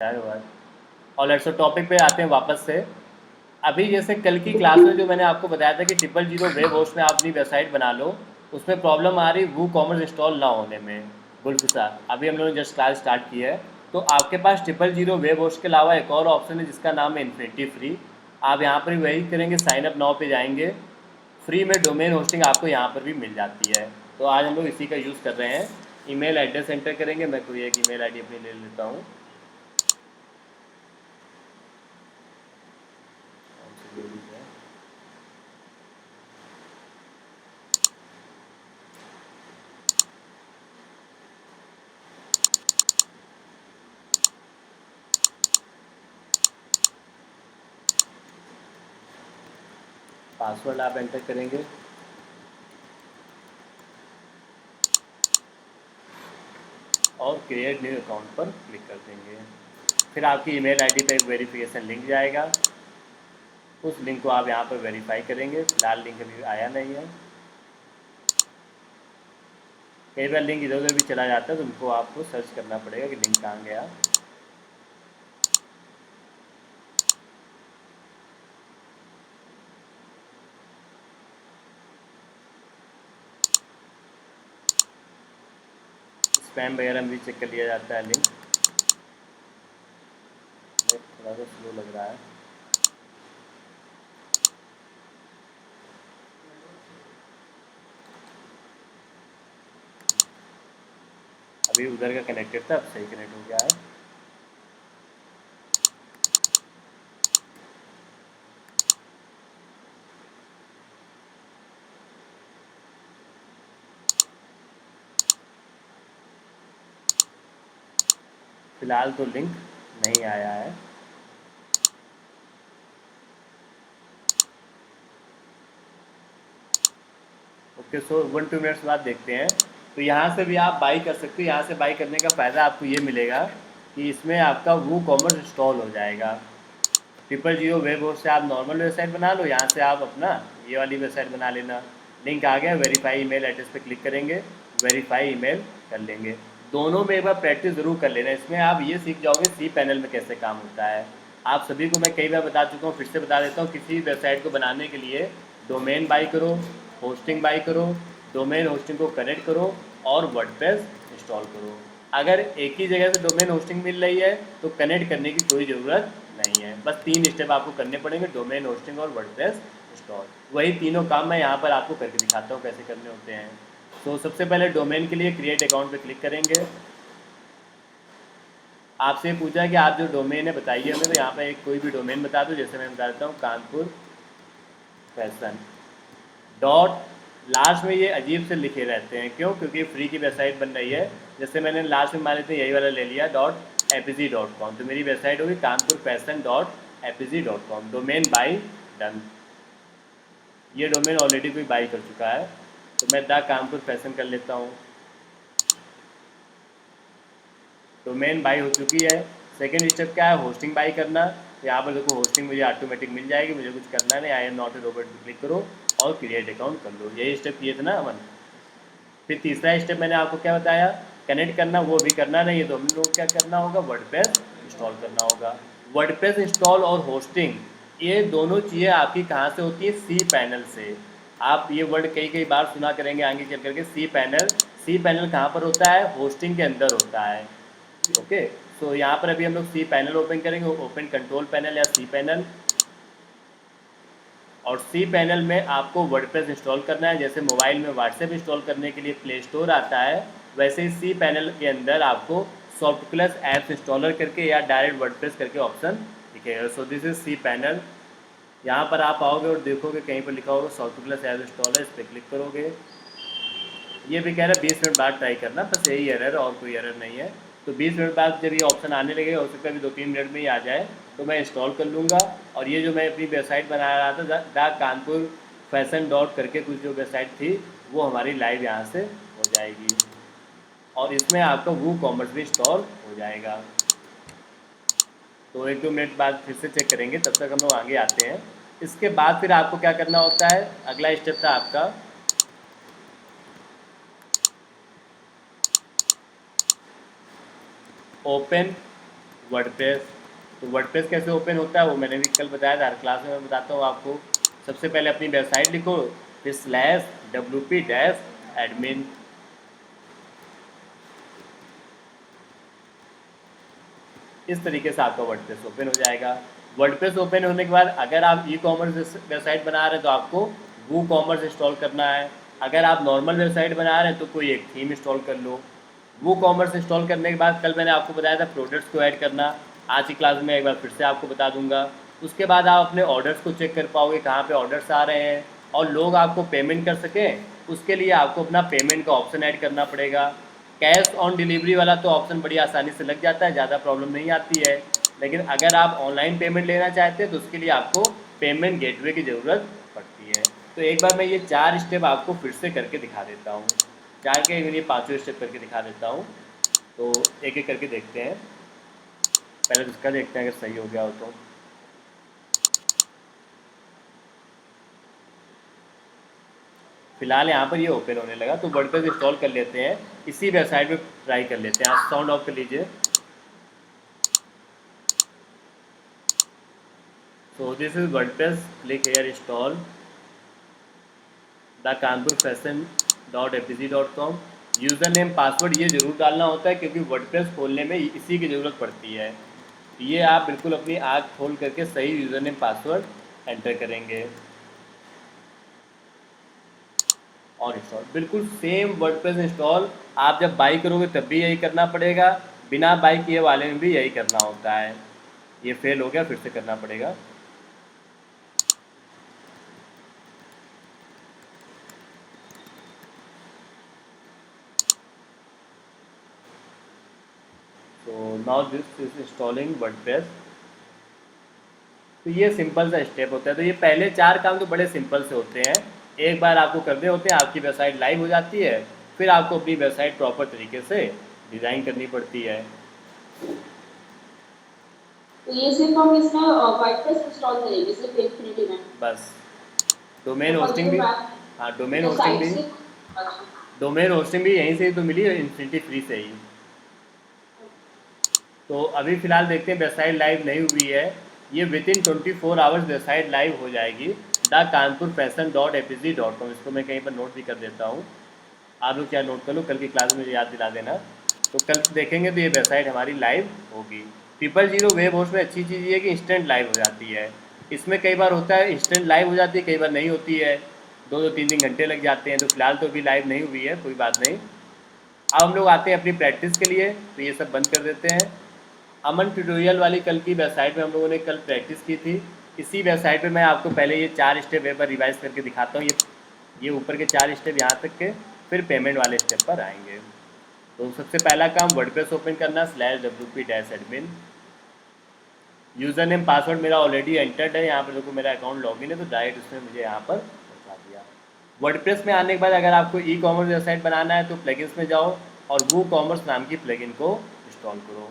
और let's topic पे आते हैं वापस से। अभी जैसे कल की क्लास में जो मैंने आपको बताया था कि 000 वेब होस्ट में आप अपनी वेबसाइट बना लो, उसमें प्रॉब्लम आ रही वो कॉमर्स इंस्टॉल ना होने में। गुल्फिसा, अभी हम लोगों ने जस्ट क्लास स्टार्ट की है, तो आपके पास 000 वेब होस्ट के अलावा एक और ऑप्शन है जिसका नाम है इन्फिनिटी फ्री। आप यहाँ पर वही करेंगे, साइन अप नाउ पे जाएंगे, फ्री में डोमेन होस्टिंग आपको यहाँ पर भी मिल जाती है। तो आज हम लोग इसी का यूज़ कर रहे हैं। ईमेल एड्रेस एंटर करेंगे, मैं कोई एक ईमेल आईडी अपनी ले लेता हूँ। पासवर्ड आप एंटर करेंगे और क्रिएट न्यू अकाउंट पर क्लिक कर देंगे। फिर आपकी ईमेल आईडी पे एक वेरिफिकेशन लिंक जाएगा, उस लिंक को आप यहाँ पर वेरीफाई करेंगे। फिलहाल लिंक अभी आया नहीं है, कई बार लिंक इधर उधर भी चला जाता है तो उनको आपको सर्च करना पड़ेगा कि लिंक कहाँ गया। स्पैम वगैरह में भी चेक कर लिया जाता है लिंक। थोड़ा सा स्लो लग रहा है। अभी उधर का कनेक्टेड था, अब सही कनेक्ट हो गया है। फिलहाल तो लिंक नहीं आया है। ओके, सो 1-2 मिनट्स बाद देखते हैं। तो यहाँ से भी आप बाई कर सकते हो। यहाँ से बाई करने का फ़ायदा आपको ये मिलेगा कि इसमें आपका वो कॉमर्स इंस्टॉल हो जाएगा। 000 वेब होस्ट से आप नॉर्मल वेबसाइट बना लो, यहाँ से आप अपना ये वाली वेबसाइट बना लेना। लिंक आ गया, वेरीफाई ईमेल एड्रेस पे क्लिक करेंगे, वेरीफाई ईमेल कर लेंगे। दोनों में एक बार प्रैक्टिस ज़रूर कर लेना, इसमें आप ये सीख जाओगे सी पैनल में कैसे काम होता है। आप सभी को मैं कई बार बता चुका हूँ, फिर से बता देता हूँ। किसी वेबसाइट को बनाने के लिए डोमेन बाई करो, होस्टिंग बाई करो, डोमेन होस्टिंग को कनेक्ट करो और वर्डप्रेस इंस्टॉल करो। अगर एक ही जगह से डोमेन होस्टिंग मिल रही है तो कनेक्ट करने की कोई ज़रूरत नहीं है। बस 3 स्टेप आपको करने पड़ेंगे, डोमेन होस्टिंग और वर्डप्रेस इंस्टॉल। वही तीनों काम मैं यहाँ पर आपको करके दिखाता हूँ कैसे करने होते हैं। तो सबसे पहले डोमेन के लिए क्रिएट अकाउंट पे क्लिक करेंगे। आपसे पूछा है कि आप जो डोमेन है बताइए हमें, तो यहाँ पर एक कोई भी डोमेन बता दो। जैसे मैं बता देता हूँ कानपुर फैशन डॉट, लास्ट में ये अजीब से लिखे रहते हैं, क्यों? क्योंकि फ्री की वेबसाइट बन रही है। जैसे मैंने लास्ट में मान लेते हैं यही वाला ले लिया .apg.com, तो मेरी वेबसाइट होगी kanpurfashion.apg.com। Domain by done. ये डोमेन ऑलरेडी कोई बाई कर चुका है, तो मैं द कानपुर फैशन कर लेता हूँ। डोमेन बाई हो चुकी है। सेकेंड स्टेप क्या है? होस्टिंग बाई करना। तो यहाँ पर देखो होस्टिंग मुझे ऑटोमेटिक मिल जाएगी, मुझे कुछ करना नहीं। I am not a robot पे क्लिक करो और क्रिएट अकाउंट कर लो। यही स्टेप किए थे ना अमन। फिर तीसरा स्टेप मैंने आपको क्या बताया, कनेक्ट करना, वो भी करना नहीं है। तो हम लोग क्या करना होगा, वर्डप्रेस इंस्टॉल करना होगा। वर्डप्रेस इंस्टॉल और होस्टिंग, ये दोनों चीज़ें आपकी कहाँ से होती है? सी पैनल से। आप ये वर्ड कई कई बार सुना करेंगे आगे चल करके, सी पैनल। सी पैनल कहाँ पर होता है? होस्टिंग के अंदर होता है। ओके, तो यहाँ पर अभी हम लोग सी पैनल ओपन करेंगे, ओपन कंट्रोल पैनल या सी पैनल। और सी पैनल में आपको वर्डप्रेस इंस्टॉल करना है। जैसे मोबाइल में व्हाट्सएप इंस्टॉल करने के लिए प्ले स्टोर आता है, वैसे ही सी पैनल के अंदर आपको सॉफ्ट प्लस ऐप्स इंस्टॉलर करके या डायरेक्ट वर्डप्रेस करके ऑप्शन दिखेगा। So this is cPanel. यहाँ पर आप आओगे और देखोगे कहीं पर लिखा होगा सॉफ्ट प्लस ऐप इंस्टॉलर, इस पर क्लिक करोगे। ये भी कह रहा है 20 मिनट बाद ट्राई करना, बस यही एरर है और कोई एरर नहीं है। तो 20 मिनट बाद जब ये ऑप्शन आने लगेगा, हो सकता है अभी 2-3 मिनट में ही आ जाए, तो मैं इंस्टॉल कर लूँगा। और ये जो मैं अपनी वेबसाइट बना रहा था द कानपुर फैशन डॉट करके कुछ जो वेबसाइट थी, वो हमारी लाइव यहाँ से हो जाएगी और इसमें आपका वो कॉमर्स भी इंस्टॉल हो जाएगा। तो 1-2 मिनट बाद फिर से चेक करेंगे, तब तक हम लोग आगे आते हैं। इसके बाद फिर आपको क्या करना होता है, अगला स्टेप था आपका ओपन वर्डप्रेस। तो वर्डप्रेस कैसे ओपन होता है वो मैंने भी कल बताया था, हर क्लास में मैं बताता हूँ आपको। सबसे पहले अपनी वेबसाइट लिखो, फिर /wp-admin। इस तरीके से आपका वर्डप्रेस ओपन हो जाएगा। वर्डप्रेस ओपन होने के बाद अगर आप ई कॉमर्स वेबसाइट बना रहे हैं तो आपको वो कॉमर्स इंस्टॉल करना है। अगर आप नॉर्मल वेबसाइट बना रहे हैं तो कोई एक थीम इंस्टॉल कर लो। वो कॉमर्स इंस्टॉल करने के बाद कल मैंने आपको बताया था प्रोडक्ट्स को ऐड करना, आज की क्लास में एक बार फिर से आपको बता दूंगा। उसके बाद आप अपने ऑर्डर्स को चेक कर पाओगे कहाँ पे ऑर्डर्स आ रहे हैं, और लोग आपको पेमेंट कर सकें उसके लिए आपको अपना पेमेंट का ऑप्शन ऐड करना पड़ेगा। कैश ऑन डिलीवरी वाला तो ऑप्शन बड़ी आसानी से लग जाता है, ज़्यादा प्रॉब्लम नहीं आती है। लेकिन अगर आप ऑनलाइन पेमेंट लेना चाहते हैं तो उसके लिए आपको पेमेंट गेटवे की ज़रूरत पड़ती है। तो एक बार मैं ये 4 स्टेप आपको फिर से करके दिखा देता हूँ, 4 के ये 5 स्टेप करके दिखा देता हूँ। तो एक एक करके देखते हैं। पहले तो इसका देखते हैं अगर सही हो गया हो तो। फिलहाल यहाँ पर ये ओपन होने लगा, तो वर्डप्रेस इंस्टॉल कर लेते हैं, इसी वेबसाइट पे ट्राई कर लेते हैं। आप साउंड ऑफ कर लीजिए। सो this is WordPress, click here install the Kanpur fashion .apc.com। User name password ये ज़रूर डालना होता है क्योंकि वर्डप्रेस खोलने में इसी की ज़रूरत पड़ती है। ये आप बिल्कुल अपनी आँख खोल करके सही यूज़र नेम पासवर्ड एंटर करेंगे और इंस्टॉल। बिल्कुल सेम वर्डप्रेस इंस्टॉल आप जब बाई करोगे तब भी यही करना पड़ेगा, बिना बाई किए वाले में भी यही करना होता है। ये फेल हो गया, फिर से करना पड़ेगा। तो now this is installing WordPress. तो ये सिंपल सा स्टेप होता है। तो ये पहले 4 काम तो बड़े सिंपल से होते हैं, एक बार आपको करने होते हैं, आपकी वेबसाइट लाइव हो जाती है। फिर आपको अपनी वेबसाइट प्रॉपर तरीके से डिज़ाइन करनी पड़ती है। तो ये सिर्फ हम इसमें वर्डप्रेस इंस्टॉल करेंगे सिर्फ इन्फिनिटी में। बस तो डोमेन पर होस्टिंग जो भी, वेब हाँ डोमेन जो होस्टिंग साइट भी, से अच्छा डोमेन होस्टिंग भी यहीं से ही तो मिली है, इन्फिनिटी फ्री से ही। तो अभी फ़िलहाल देखते हैं, वेबसाइट लाइव नहीं हुई है। ये विदिन 24 आवर्स वेबसाइट लाइव हो जाएगी। @kanpurfashion.apc.com, इसको मैं कहीं पर नोट भी कर देता हूँ, आप लोग क्या नोट कर लो, कल की क्लास में मुझे याद दिला देना। तो कल देखेंगे तो ये वेबसाइट हमारी लाइव होगी। 000 वेब होस्ट में अच्छी चीज़ ये है कि इंस्टेंट लाइव हो जाती है। इसमें कई बार होता है इंस्टेंट लाइव हो जाती है, कई बार नहीं होती है, 2-2 3 घंटे लग जाते हैं। तो फिलहाल तो अभी लाइव नहीं हुई है, कोई बात नहीं। अब हम लोग आते हैं अपनी प्रैक्टिस के लिए, तो ये सब बंद कर देते हैं। अमन ट्यूटोरियल वाली कल की वेबसाइट में हम लोगों ने कल प्रैक्टिस की थी। इसी वेबसाइट पे मैं आपको पहले ये 4 स्टेप एक बार रिवाइज करके दिखाता हूँ। ये ऊपर के 4 स्टेप यहाँ तक के, फिर पेमेंट वाले स्टेप पर आएंगे। तो सबसे पहला काम वर्डप्रेस ओपन करना, /wp-admin। यूज़र नेम पासवर्ड मेरा ऑलरेडी एंटर्ड है, यहाँ पर देखो मेरा अकाउंट लॉगिन है, तो डायरेक्ट उसने मुझे यहाँ पर पहुँचा दिया। वर्डप्रेस में आने के बाद अगर आपको ई कॉमर्स वेबसाइट बनाना है तो प्लगइन्स में जाओ और वो कॉमर्स नाम की प्लगइन को इंस्टॉल करो।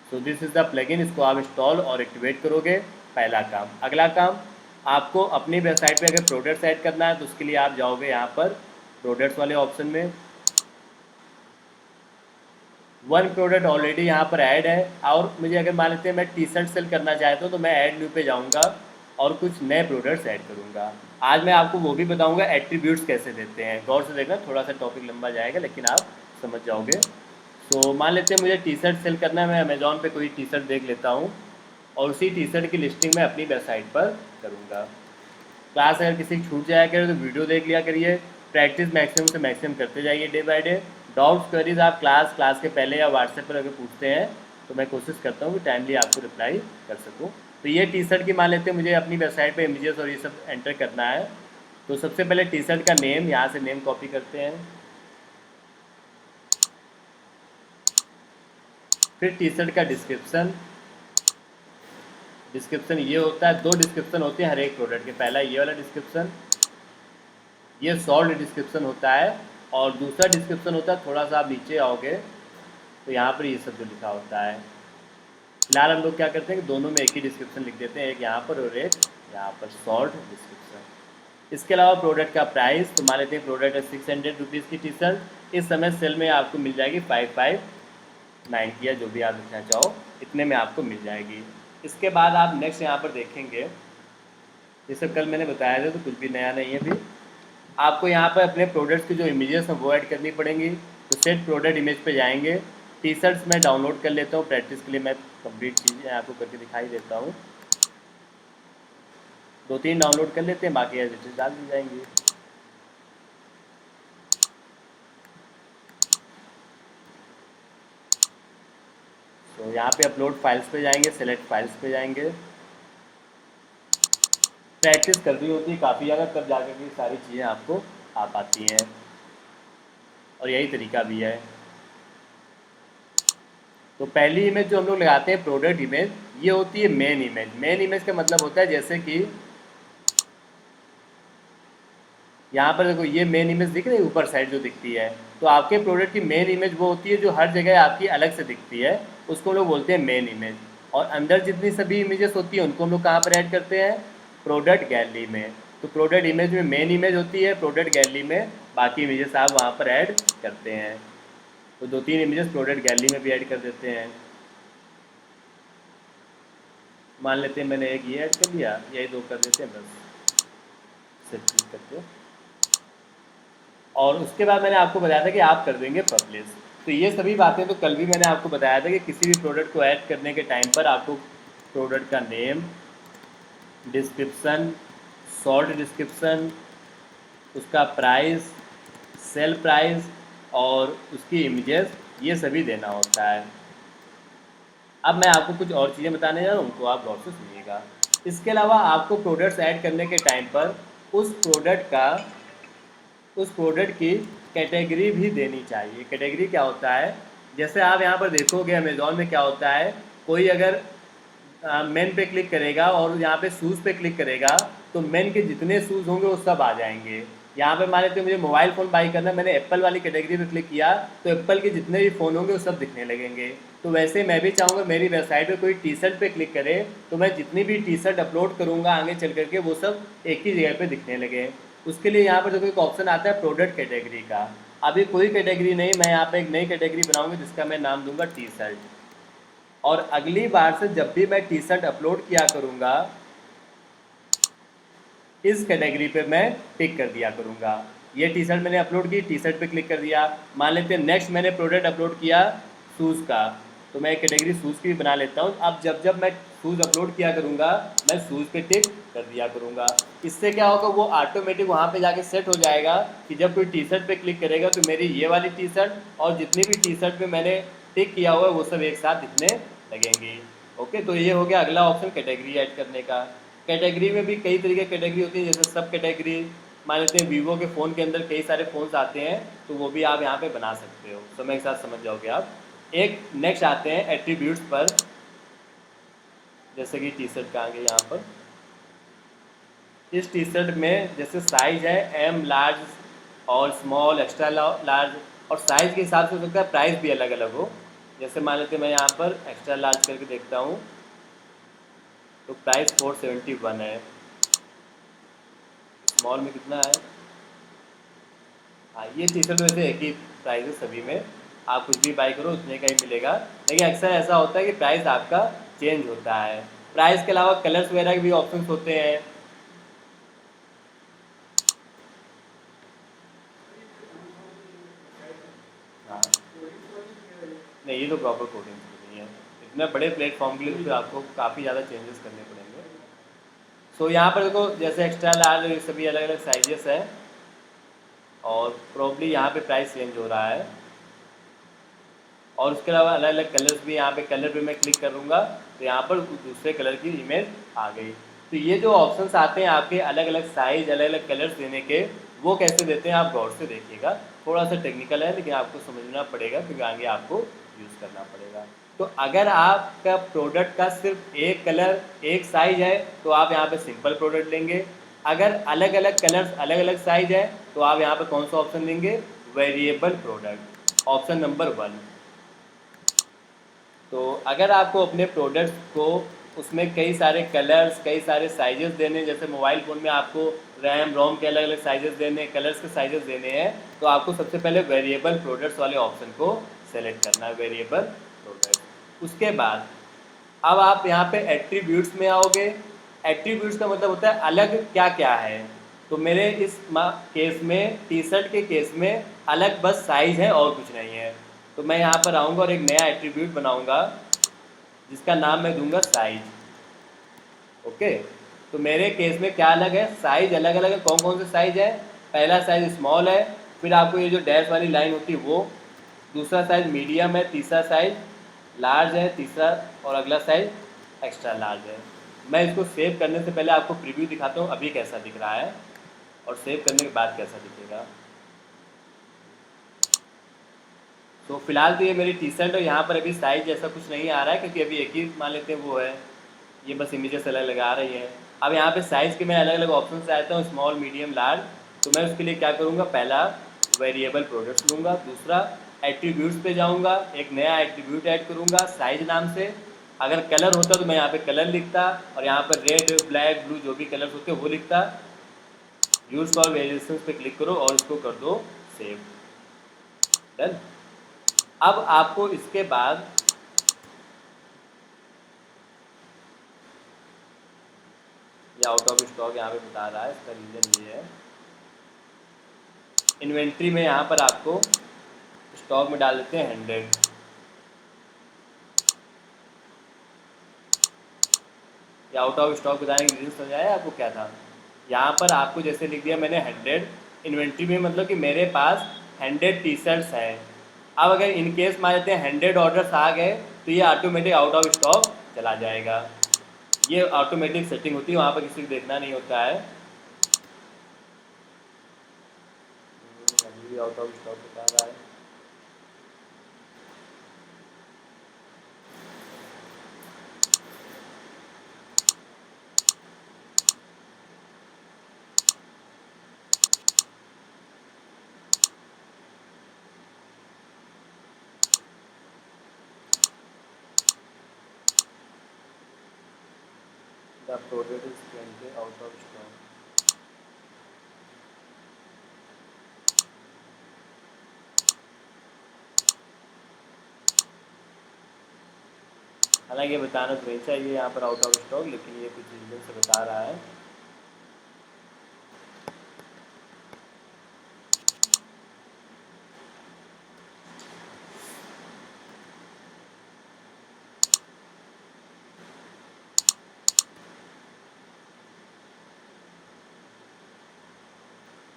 So this is the plugin, इसको आप इंस्टॉल और एक्टिवेट करोगे, पहला काम। अगला काम, आपको अपनी वेबसाइट पे अगर प्रोडक्ट्स ऐड करना है तो उसके लिए आप जाओगे यहाँ पर प्रोडक्ट्स वाले ऑप्शन में। वन प्रोडक्ट ऑलरेडी यहाँ पर ऐड है, और मुझे अगर मान लेते हैं मैं टी शर्ट सेल करना चाहता हूँ तो मैं ऐड न्यू पे जाऊँगा और कुछ नए प्रोडक्ट्स ऐड करूँगा। आज मैं आपको वो भी बताऊँगा एट्रीब्यूट्स कैसे देते हैं, गौर से देखना, थोड़ा सा टॉपिक लंबा जाएगा लेकिन आप समझ जाओगे। तो मान लेते हैं मुझे टी शर्ट सेल करना है, मैं अमेज़ॉन पे कोई टी शर्ट देख लेता हूँ और उसी टी शर्ट की लिस्टिंग मैं अपनी वेबसाइट पर करूँगा। क्लास अगर किसी की छूट जाया करे तो वीडियो देख लिया करिए, प्रैक्टिस मैक्सिमम से मैक्सिमम करते जाइए day by day. Doubts queries आप क्लास के पहले या व्हाट्सएप पर अगर पूछते हैं तो मैं कोशिश करता हूँ कि टाइमली आपको रिप्लाई कर सकूँ। तो ये टी शर्ट की मान लेते हैं मुझे अपनी वेबसाइट पे इमेजेस और ये सब एंटर करना है। तो सबसे पहले टी शर्ट का नेम, यहाँ से नेम कॉपी करते हैं, फिर टी शर्ट का डिस्क्रिप्शन। डिस्क्रिप्शन ये होता है, 2 डिस्क्रिप्शन होते हैं हर एक प्रोडक्ट के, पहला ये वाला डिस्क्रिप्शन, ये शॉर्ट डिस्क्रिप्शन होता है, और दूसरा डिस्क्रिप्शन होता है, थोड़ा सा आप नीचे आओगे तो यहाँ पर ये सब जो लिखा होता है। फिलहाल हम लोग क्या करते हैं कि दोनों में एक ही डिस्क्रिप्शन लिख देते हैं, एक यहाँ पर और एक यहाँ पर, शॉर्ट डिस्क्रिप्शन। इसके अलावा प्रोडक्ट का प्राइस, तो मान लेते हैं प्रोडक्ट है 600 रुपीज़ की टी शर्ट, इस समय सेल में आपको मिल जाएगी 5590 या जो भी आप लिखना चाहो, इतने में आपको मिल जाएगी। इसके बाद आप नेक्स्ट यहाँ पर देखेंगे, ये सब कल मैंने बताया था तो कुछ भी नया नहीं है। भी आपको यहाँ पर अपने प्रोडक्ट्स की जो इमेजेस हैं वो ऐड करनी पड़ेंगी। तो सेट प्रोडक्ट इमेज पे जाएंगे। टी शर्ट्स मैं डाउनलोड कर लेता हूँ, प्रैक्टिस के लिए मैं कंप्लीट चीज़ें आपको करके दिखाई देता हूँ। 2-3 डाउनलोड कर लेते हैं, बाकी एज इट इज डाल दी जाएंगी। तो यहाँ पे अपलोड फाइल्स पे जाएंगे, सेलेक्ट फाइल्स पे जाएंगे। प्रैक्टिस करनी होती है काफ़ी ज़्यादा, तब जाकर के सारी चीज़ें आपको आ पाती हैं, और यही तरीका भी है। तो पहली इमेज जो हम लोग लगाते हैं प्रोडक्ट इमेज, ये होती है मेन इमेज। मेन इमेज का मतलब होता है जैसे कि यहाँ पर देखो ये मेन इमेज दिख रही है ऊपर साइड जो दिखती है, तो आपके प्रोडक्ट की मेन इमेज वो होती है जो हर जगह आपकी अलग से दिखती है, उसको हम लोग बोलते हैं मेन इमेज। और अंदर जितनी सभी इमेजेस होती है उनको हम लोग कहाँ पर ऐड करते हैं, प्रोडक्ट गैलरी में। तो प्रोडक्ट इमेज में मेन इमेज होती है, प्रोडक्ट गैलरी में बाकी इमेजेस आप वहाँ पर ऐड करते हैं। तो 2-3 इमेजेस प्रोडक्ट गैलरी में भी ऐड कर देते हैं। मान लेते हैं मैंने एक ये ऐड कर दिया, यही 2 कर देते हैं बस, सेव क्लिक करके। और उसके बाद मैंने आपको बताया था कि आप कर देंगे पब्लिश। तो ये सभी बातें तो कल भी मैंने आपको बताया था कि किसी भी प्रोडक्ट को ऐड करने के टाइम पर आपको प्रोडक्ट का नेम, डिस्क्रिप्शन, शॉर्ट डिस्क्रिप्शन, उसका प्राइस, सेल प्राइस और उसकी इमेजेस, ये सभी देना होता है। अब मैं आपको कुछ और चीज़ें बताने जा रहा हूँ, उनको आप गौर से सुनिएगा। इसके अलावा आपको प्रोडक्ट्स ऐड करने के टाइम पर उस प्रोडक्ट की कैटेगरी भी देनी चाहिए। कैटेगरी क्या होता है, जैसे आप यहाँ पर देखोगे अमेज़ॉन में क्या होता है, कोई अगर मेन पे क्लिक करेगा और यहाँ पे शूज़ पे क्लिक करेगा तो मेन के जितने शूज़ होंगे वो सब आ जाएंगे। यहाँ पे मान लेते हैं मुझे मोबाइल फ़ोन बाई करना है, मैंने एप्पल वाली कैटेगरी पे क्लिक किया तो एप्पल के जितने भी फ़ोन होंगे वो सब दिखने लगेंगे। तो वैसे मैं भी चाहूँगा मेरी वेबसाइट पे कोई टी शर्ट पे क्लिक करे तो मैं जितनी भी टी शर्ट अपलोड करूँगा आगे चल करके वो सब एक ही जगह पे दिखने लगे। उसके लिए यहाँ पर देखो एक ऑप्शन आता है प्रोडक्ट कैटेगरी का। अभी कोई कैटेगरी नहीं, मैं यहाँ पर एक नई कैटेगरी बनाऊँगी जिसका मैं नाम दूँगा टी शर्ट। और अगली बार से जब भी मैं टी शर्ट अपलोड किया करूँगा इस कैटेगरी पे मैं टिक कर दिया करूँगा। ये टी शर्ट मैंने अपलोड की, टी शर्ट पे क्लिक कर दिया। मान लेते हैं नेक्स्ट मैंने प्रोडक्ट अपलोड किया शूज़ का, तो मैं एक कैटेगरी शूज़ की भी बना लेता हूँ। अब जब जब मैं शूज़ अपलोड किया करूँगा मैं शूज़ पे टिक कर दिया करूँगा। इससे क्या होगा, वो ऑटोमेटिक वहाँ पे जाके सेट हो जाएगा कि जब कोई टी शर्ट पे क्लिक करेगा तो मेरी ये वाली टी शर्ट और जितनी भी टी शर्ट पे मैंने टिक किया हुआ है वो सब एक साथ दिखने लगेंगी। ओके, तो ये हो गया अगला ऑप्शन कैटेगरी ऐड करने का। कैटेगरी में भी कई तरीके की कैटेगरी होती है, जैसे सब कैटेगरी। मान लेते हैं वीवो के फ़ोन के अंदर कई सारे फ़ोन्स आते हैं तो वो भी आप यहाँ पे बना सकते हो, समय के साथ समझ जाओगे आप। एक नेक्स्ट आते हैं एट्रीब्यूट्स पर, जैसे कि टी शर्ट का आगे यहाँ पर इस टी शर्ट में जैसे साइज़ है एम, लार्ज और स्मॉल, एक्स्ट्रा लार्ज, और साइज़ के हिसाब से हो सकता है प्राइस भी अलग अलग हो। जैसे मान लेते हैं मैं यहाँ पर एक्स्ट्रा लार्ज करके देखता हूँ तो प्राइस 471 है। स्मॉल में कितना है, हाँ ये टी शर्ट वैसे एक ही प्राइस है सभी में, आप कुछ भी बाई करो उतने का ही मिलेगा। लेकिन अक्सर ऐसा होता है कि प्राइस आपका चेंज होता है। प्राइस के अलावा कलर्स वगैरह के भी ऑप्शंस होते हैं। हाँ नहीं, ये तो प्रॉपर कोडिंग नहीं है, इतने बड़े प्लेटफॉर्म के लिए तो आपको काफ़ी ज़्यादा चेंजेस करने पड़ेंगे। सो यहाँ पर देखो जैसे एक्स्ट्रा लार्ज सभी अलग अलग साइजेस है और प्रॉब्ली यहाँ पे प्राइस चेंज हो रहा है। और उसके अलावा अलग अलग कलर्स भी, यहाँ पे कलर पे मैं क्लिक करूँगा तो यहाँ पर दूसरे कलर की इमेज आ गई। तो ये जो ऑप्शंस आते हैं आपके अलग अलग साइज, अलग अलग कलर्स देने के, वो कैसे देते हैं आप गौर से देखिएगा। थोड़ा सा टेक्निकल है लेकिन आपको समझना पड़ेगा क्योंकि आगे आपको यूज़ करना पड़ेगा। तो अगर आपका प्रोडक्ट का सिर्फ एक कलर एक साइज है तो आप यहाँ पे सिंपल प्रोडक्ट लेंगे। अगर अलग अलग कलर्स अलग अलग साइज है तो आप यहाँ पे कौन सा ऑप्शन लेंगे, वेरिएबल प्रोडक्ट, ऑप्शन नंबर 1। तो अगर आपको अपने प्रोडक्ट्स को उसमें कई सारे कलर्स, कई सारे साइजेस देने, जैसे मोबाइल फ़ोन में आपको रैम रोम के अलग अलग साइजेस देने, कलर्स के साइजेस देने हैं, तो आपको सबसे पहले वेरिएबल प्रोडक्ट्स वाले ऑप्शन को सेलेक्ट करना है, वेरिएबल प्रोडक्ट। उसके बाद अब आप यहाँ पे एट्रीब्यूट्स में आओगे। एट्रीब्यूट्स का मतलब होता है अलग क्या क्या है। तो मेरे इस केस में, टी शर्ट के केस में अलग बस साइज है और कुछ नहीं है। तो मैं यहाँ पर आऊँगा और एक नया एट्रीब्यूट बनाऊँगा जिसका नाम मैं दूंगा साइज। ओके, तो मेरे केस में क्या अलग है, साइज अलग अलग है। कौन कौन से साइज है, पहला साइज स्मॉल है, फिर आपको ये जो डैश वाली लाइन होती है वो, दूसरा साइज मीडियम है, तीसरा साइज लार्ज है, तीसरा और अगला साइज एक्स्ट्रा लार्ज है। मैं इसको सेव करने से पहले आपको प्रीव्यू दिखाता हूँ अभी कैसा दिख रहा है और सेव करने के बाद कैसा दिखेगा। तो फिलहाल तो ये मेरी टी शर्ट है, यहाँ पर अभी साइज ऐसा कुछ नहीं आ रहा है क्योंकि अभी एक ही मान लेते हैं वो है, ये बस इमेजेस अलग लगा रही है। अब यहाँ पे साइज़ के मैं अलग अलग ऑप्शन से आता हूँ, स्मॉल मीडियम लार्ज। तो मैं उसके लिए क्या करूँगा, पहला वेरिएबल प्रोडक्ट्स लूँगा, दूसरा एट्रीब्यूट्स पे जाऊँगा, एक नया एट्रीब्यूट ऐड करूँगा साइज नाम से। अगर कलर होता तो मैं यहाँ पे कलर लिखता और यहाँ पर रेड ब्लैक ब्लू जो भी कलर्स होते वो लिखता। यूज फॉर वेरिएशन पे क्लिक करो और इसको कर दो सेव। डन। अब आपको इसके बाद ये आउट ऑफ स्टॉक यहाँ पे बता रहा है, इसका रीज़न ये है, इन्वेंट्री में यहाँ पर आपको स्टॉक में डाल देते हैं 100। ये आउट ऑफ स्टॉक बताने की रीज़न समझ आया आपको क्या था। यहाँ पर आपको जैसे लिख दिया मैंने 100 इन्वेंट्री में, मतलब कि मेरे पास 100 टी शर्ट्स हैं। अब अगर इन केस मान लेते हैं 100 ऑर्डर्स आ गए तो ये ऑटोमेटिक आउट ऑफ स्टॉक चला जाएगा। ये ऑटोमेटिक सेटिंग होती है, वहाँ पर किसी को देखना नहीं होता है। अभी आउट ऑफ स्टॉक बता रहा है। The product is currently out of stock। हालांकि ये बताना तो नहीं चाहिए यहाँ पर आउट ऑफ स्टॉक, लेकिन ये कुछ रीजन से बता रहा है।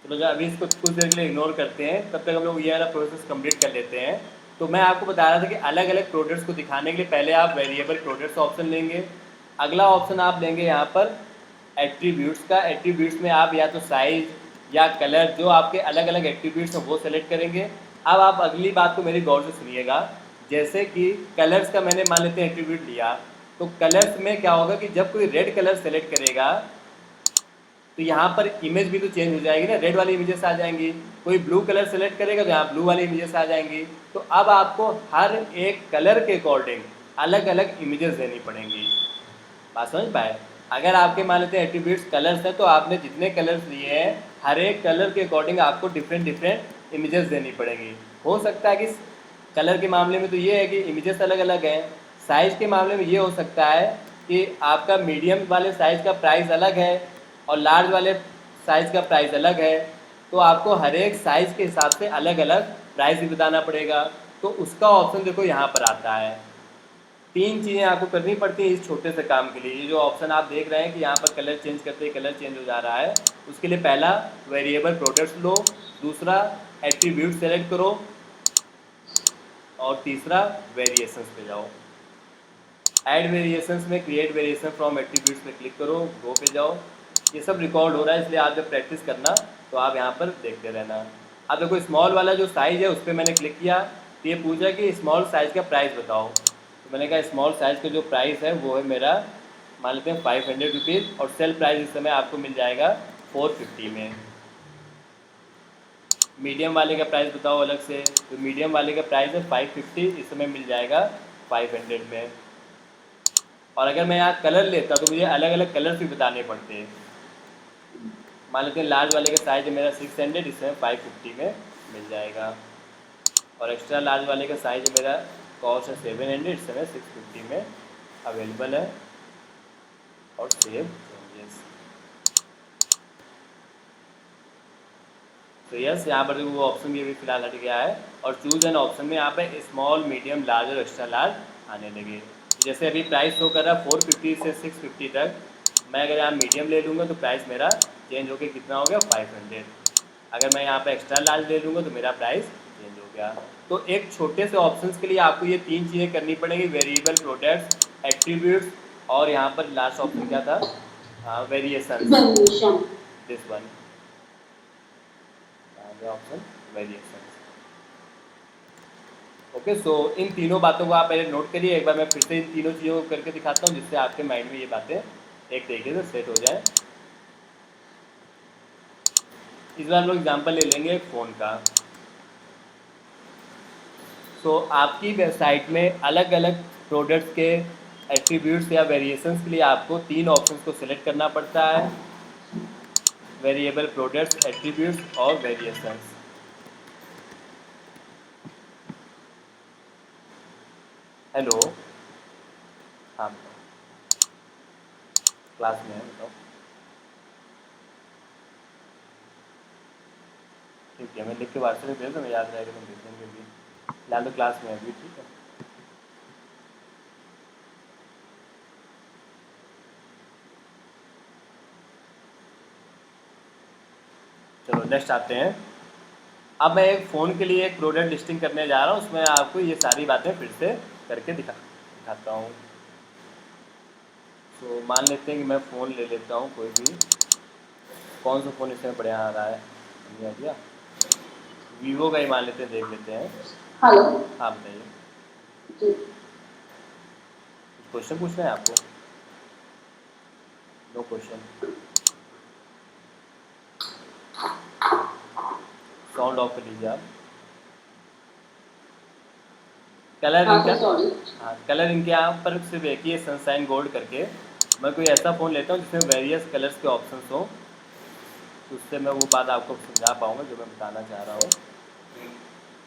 चलो जो अभी इसको कुछ देर के लिए इग्नोर करते हैं, तब तक हम लोग ये वाला प्रोसेस कंप्लीट कर लेते हैं। तो मैं आपको बता रहा था कि अलग अलग प्रोडक्ट्स को दिखाने के लिए पहले आप वेरिएबल प्रोडक्ट्स ऑप्शन लेंगे, अगला ऑप्शन आप लेंगे यहाँ पर एट्रीब्यूट्स का। एट्रीब्यूट्स में आप या तो साइज या कलर, जो आपके अलग अलग एट्रीब्यूट्स हैं वो सेलेक्ट करेंगे। अब आप अगली बात को मेरी गौर से सुनिएगा, जैसे कि कलर्स का मैंने मान लेते हैं एट्रीब्यूट लिया, तो कलर्स में क्या होगा कि जब कोई रेड कलर सेलेक्ट करेगा तो यहाँ पर इमेज भी तो चेंज हो जाएगी ना, रेड वाली इमेजेस आ जाएंगी। कोई ब्लू कलर सेलेक्ट करेगा तो यहाँ ब्लू वाली इमेजेस आ जाएंगी। तो अब आपको हर एक कलर के अकॉर्डिंग अलग अलग इमेजेस देनी पड़ेंगी। बात समझ पाए। अगर आपके मान लेते हैं एट्रीब्यूट्स कलर्स हैं, तो आपने जितने कलर्स लिए हैं हर एक कलर के अकॉर्डिंग आपको डिफरेंट डिफरेंट इमेजेस देनी पड़ेंगी। हो सकता है कि कलर के मामले में तो ये है कि इमेजेस अलग अलग हैं। साइज़ के मामले में ये हो सकता है कि आपका मीडियम वाले साइज़ का प्राइस अलग है और लार्ज वाले साइज़ का प्राइस अलग है। तो आपको हर एक साइज़ के हिसाब से अलग अलग प्राइस भी बताना पड़ेगा। तो उसका ऑप्शन देखो यहाँ पर आता है। 3 चीज़ें आपको करनी पड़ती हैं इस छोटे से काम के लिए। ये जो ऑप्शन आप देख रहे हैं कि यहाँ पर कलर चेंज करते ही कलर चेंज हो जा रहा है, उसके लिए पहला वेरिएबल प्रोडक्ट्स लो, दूसरा एट्रीब्यूट सेलेक्ट करो और तीसरा वेरिएशंस पे जाओ। ऐड वेरिएशंस में क्रिएट वेरिएशन फ्रॉम एट्रीब्यूट्स पे क्लिक करो, गो पे जाओ। ये सब रिकॉर्ड हो रहा है, इसलिए आप जब प्रैक्टिस करना तो आप यहाँ पर देखते रहना। अब देखो स्मॉल वाला जो साइज़ है उस पर मैंने क्लिक किया तो ये पूछा कि स्मॉल साइज़ का प्राइस बताओ। तो मैंने कहा स्मॉल साइज़ का जो प्राइस है वो है मेरा मान लेते हैं 500 रुपीज़ और सेल प्राइस इस समय आपको मिल जाएगा 450 में। मीडियम वाले का प्राइस बताओ अलग से, तो मीडियम वाले का प्राइस है 550, इस समय मिल जाएगा 500 में। और अगर मैं यहाँ कलर लेता तो मुझे अलग अलग कलर्स भी बताने पड़ते हैं। मान लेते हैं लार्ज वाले का साइज मेरा 600, इसमें 550 में मिल जाएगा। और एक्स्ट्रा लार्ज वाले का साइज मेरा कॉस्ट है 700, इसमें 650 में अवेलेबल है। और सेव चेंजेस। तो यस, यहाँ पर वो ऑप्शन भी अभी फिलहाल हट गया है। और चूज़ एन ऑप्शन में यहाँ पे स्मॉल, मीडियम, लार्ज और एक्स्ट्रा लार्ज आने लगे। जैसे अभी प्राइस शो कर रहा है 450 से 650 तक। मैं अगर यहाँ मीडियम ले लूँगा तो प्राइस मेरा चेंज होकर कितना हो गया 500। अगर मैं यहाँ पे एक्स्ट्रा लार्ज ले लूँगा तो मेरा प्राइस चेंज हो गया। तो एक छोटे से ऑप्शंस के लिए आपको ये 3 चीज़ें करनी पड़ेंगी, वेरिएबल, प्रोडक्ट्स, एट्रीब्यूट्स, और यहाँ पर लास्ट ऑप्शन क्या था, हाँ, variations, Variation. This one, option variations. Okay, so इन तीनों बातों को आप पहले नोट करिए। एक बार मैं फिर से इन तीनों चीज़ों को करके दिखाता हूँ, जिससे आपके माइंड में ये बातें एक तरीके से सेट हो जाए। इस बार हम लोग एग्जाम्पल ले लेंगे फ़ोन का। सो आपकी वेबसाइट में अलग अलग प्रोडक्ट्स के एट्रीब्यूट्स या वेरिएशंस के लिए आपको 3 ऑप्शंस को सिलेक्ट करना पड़ता है, वेरिएबल, प्रोडक्ट्स, एट्रीब्यूट्स और वेरिएशंस। हेलो, हाँ क्लास में है, बताओ। ठीक है, मैं लिख के व्हाट्सएप में भेज दूँ, याद रहेगा तो भेज देंगे भी। फिलहाल तो क्लास में है अभी, ठीक है। चलो नेक्स्ट आते हैं। अब मैं एक फ़ोन के लिए एक प्रोडक्ट लिस्टिंग करने जा रहा हूँ, उसमें आपको ये सारी बातें फिर से करके दिखाता हूँ। तो मान लेते हैं कि मैं फ़ोन ले लेता हूँ कोई भी। कौन सा फ़ोन इसमें बढ़िया आ रहा है, नहीं आ गया, वीवो का ही मान लेते हैं, देख लेते हैं। हेलो। हाँ बताइए, जी। क्वेश्चन पूछना है आपको? नो क्वेश्चन, साउंड ऑफ कर लीजिए आप। कलर हाँ इनका, सर, सॉरी। हाँ कलर इनके यहाँ पर सिर्फ एक ही है, सनशाइन गोल्ड करके। मैं कोई ऐसा फ़ोन लेता हूँ जिसमें वेरियस कलर्स के ऑप्शंस हों, तो उससे मैं वो बात आपको समझा पाऊँगा जो मैं बताना चाह रहा हूँ।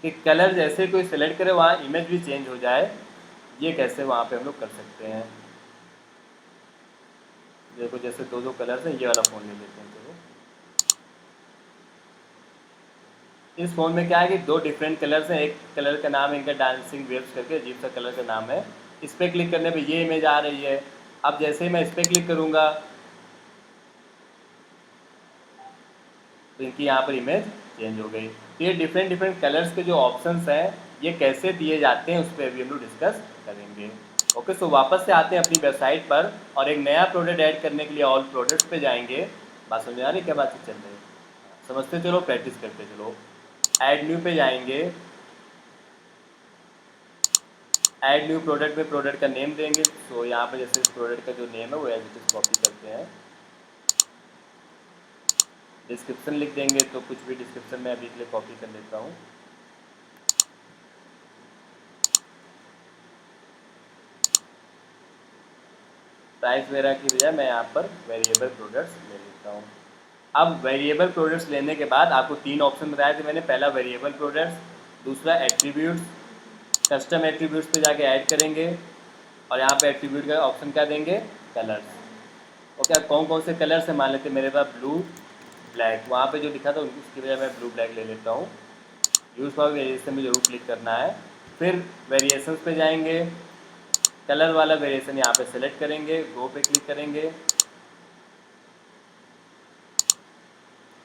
कि कलर जैसे कोई सेलेक्ट करे वहाँ इमेज भी चेंज हो जाए, ये कैसे वहाँ पे हम लोग कर सकते हैं। देखो जैसे 2 कलर्स हैं, ये वाला फ़ोन ले लेते हैं। चलो, इस फ़ोन में क्या है कि 2 डिफरेंट कलर्स हैं। एक कलर का नाम है इनका डांसिंग वेव्स करके, अजीब सा कलर का नाम है। इस पर क्लिक करने पे ये इमेज आ रही है। अब जैसे ही मैं इस पर क्लिक करूँगा तो इनकी यहाँ पर इमेज चेंज हो गई। तो ये डिफरेंट डिफरेंट कलर्स के जो ऑप्शंस हैं, ये कैसे दिए जाते हैं उस पर अभी हम लोग डिस्कस करेंगे। ओके, सो वापस से आते हैं अपनी वेबसाइट पर और एक नया प्रोडक्ट ऐड करने के लिए ऑल प्रोडक्ट्स पे जाएंगे। बात समझ आ रही है, क्या बात चल रही है? समझते चलो, प्रैक्टिस करते चलो। ऐड न्यू पे जाएंगे। ऐड न्यू प्रोडक्ट में प्रोडक्ट का नेम देंगे। तो यहाँ पर जैसे इस प्रोडक्ट का जो नेम है वो एज इट इज कॉपी करते हैं। डिस्क्रिप्शन लिख देंगे, तो कुछ भी डिस्क्रिप्शन में अभी के लिए कॉपी कर लेता हूँ। प्राइस वगैरह की बजाय मैं यहाँ पर वेरिएबल प्रोडक्ट्स ले लेता हूँ। अब वेरिएबल प्रोडक्ट्स लेने के बाद आपको 3 ऑप्शन बताए थे मैंने। पहला वेरिएबल प्रोडक्ट्स, दूसरा एट्रीब्यूट्स, कस्टम एट्रीब्यूट्स पे जाके ऐड करेंगे और यहाँ पे एट्रीब्यूट का ऑप्शन क्या देंगे, कलर्स। ओके, अब कौन कौन से कलर्स हैं मान लेते हैं मेरे पास ब्लू, ब्लैक, वहाँ पे जो लिखा था उसकी बजाय मैं ब्लू ब्लैक ले लेता हूँ। यूज़ फॉर वेरिएशन में जरूर क्लिक करना है। फिर वेरिएशंस पे जाएंगे, कलर वाला वेरिएशन यहाँ पे सेलेक्ट करेंगे, गो पे क्लिक करेंगे।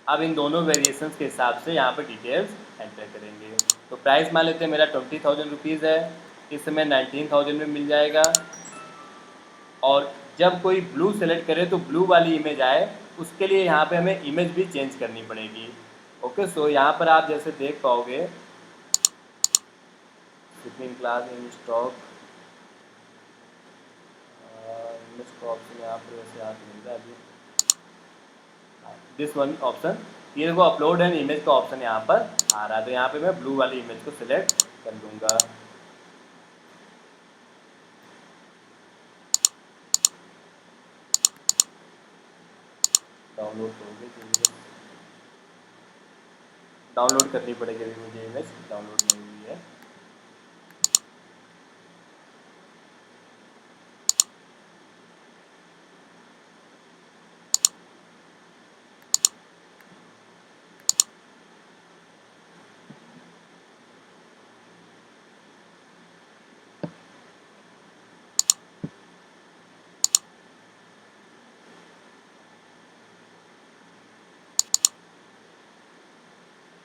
अब इन दोनों वेरिएशंस के हिसाब से यहाँ पे डिटेल्स एंटर करेंगे। तो प्राइस मान लेते हैं मेरा 20,000 रुपीज़ है, इस समय 19,000 में मिल जाएगा। और जब कोई ब्लू सेलेक्ट करे तो ब्लू वाली इमेज आए, उसके लिए यहाँ पे हमें इमेज भी चेंज करनी पड़ेगी। ओके, सो यहाँ पर आप जैसे देख पाओगे, shipping class in stock, image का ऑप्शन यहाँ पर वैसे आप मिल रहा है अभी, दिस वन ऑप्शन, ये देखो अपलोड एंड इमेज का ऑप्शन यहाँ पर आ रहा है। तो यहाँ पे मैं ब्लू वाली इमेज को सिलेक्ट कर लूँगा। डाउनलोड करोगे चेंजेस, डाउनलोड करनी पड़ेगी अभी मुझे, इमेज डाउनलोड नहीं हुई है।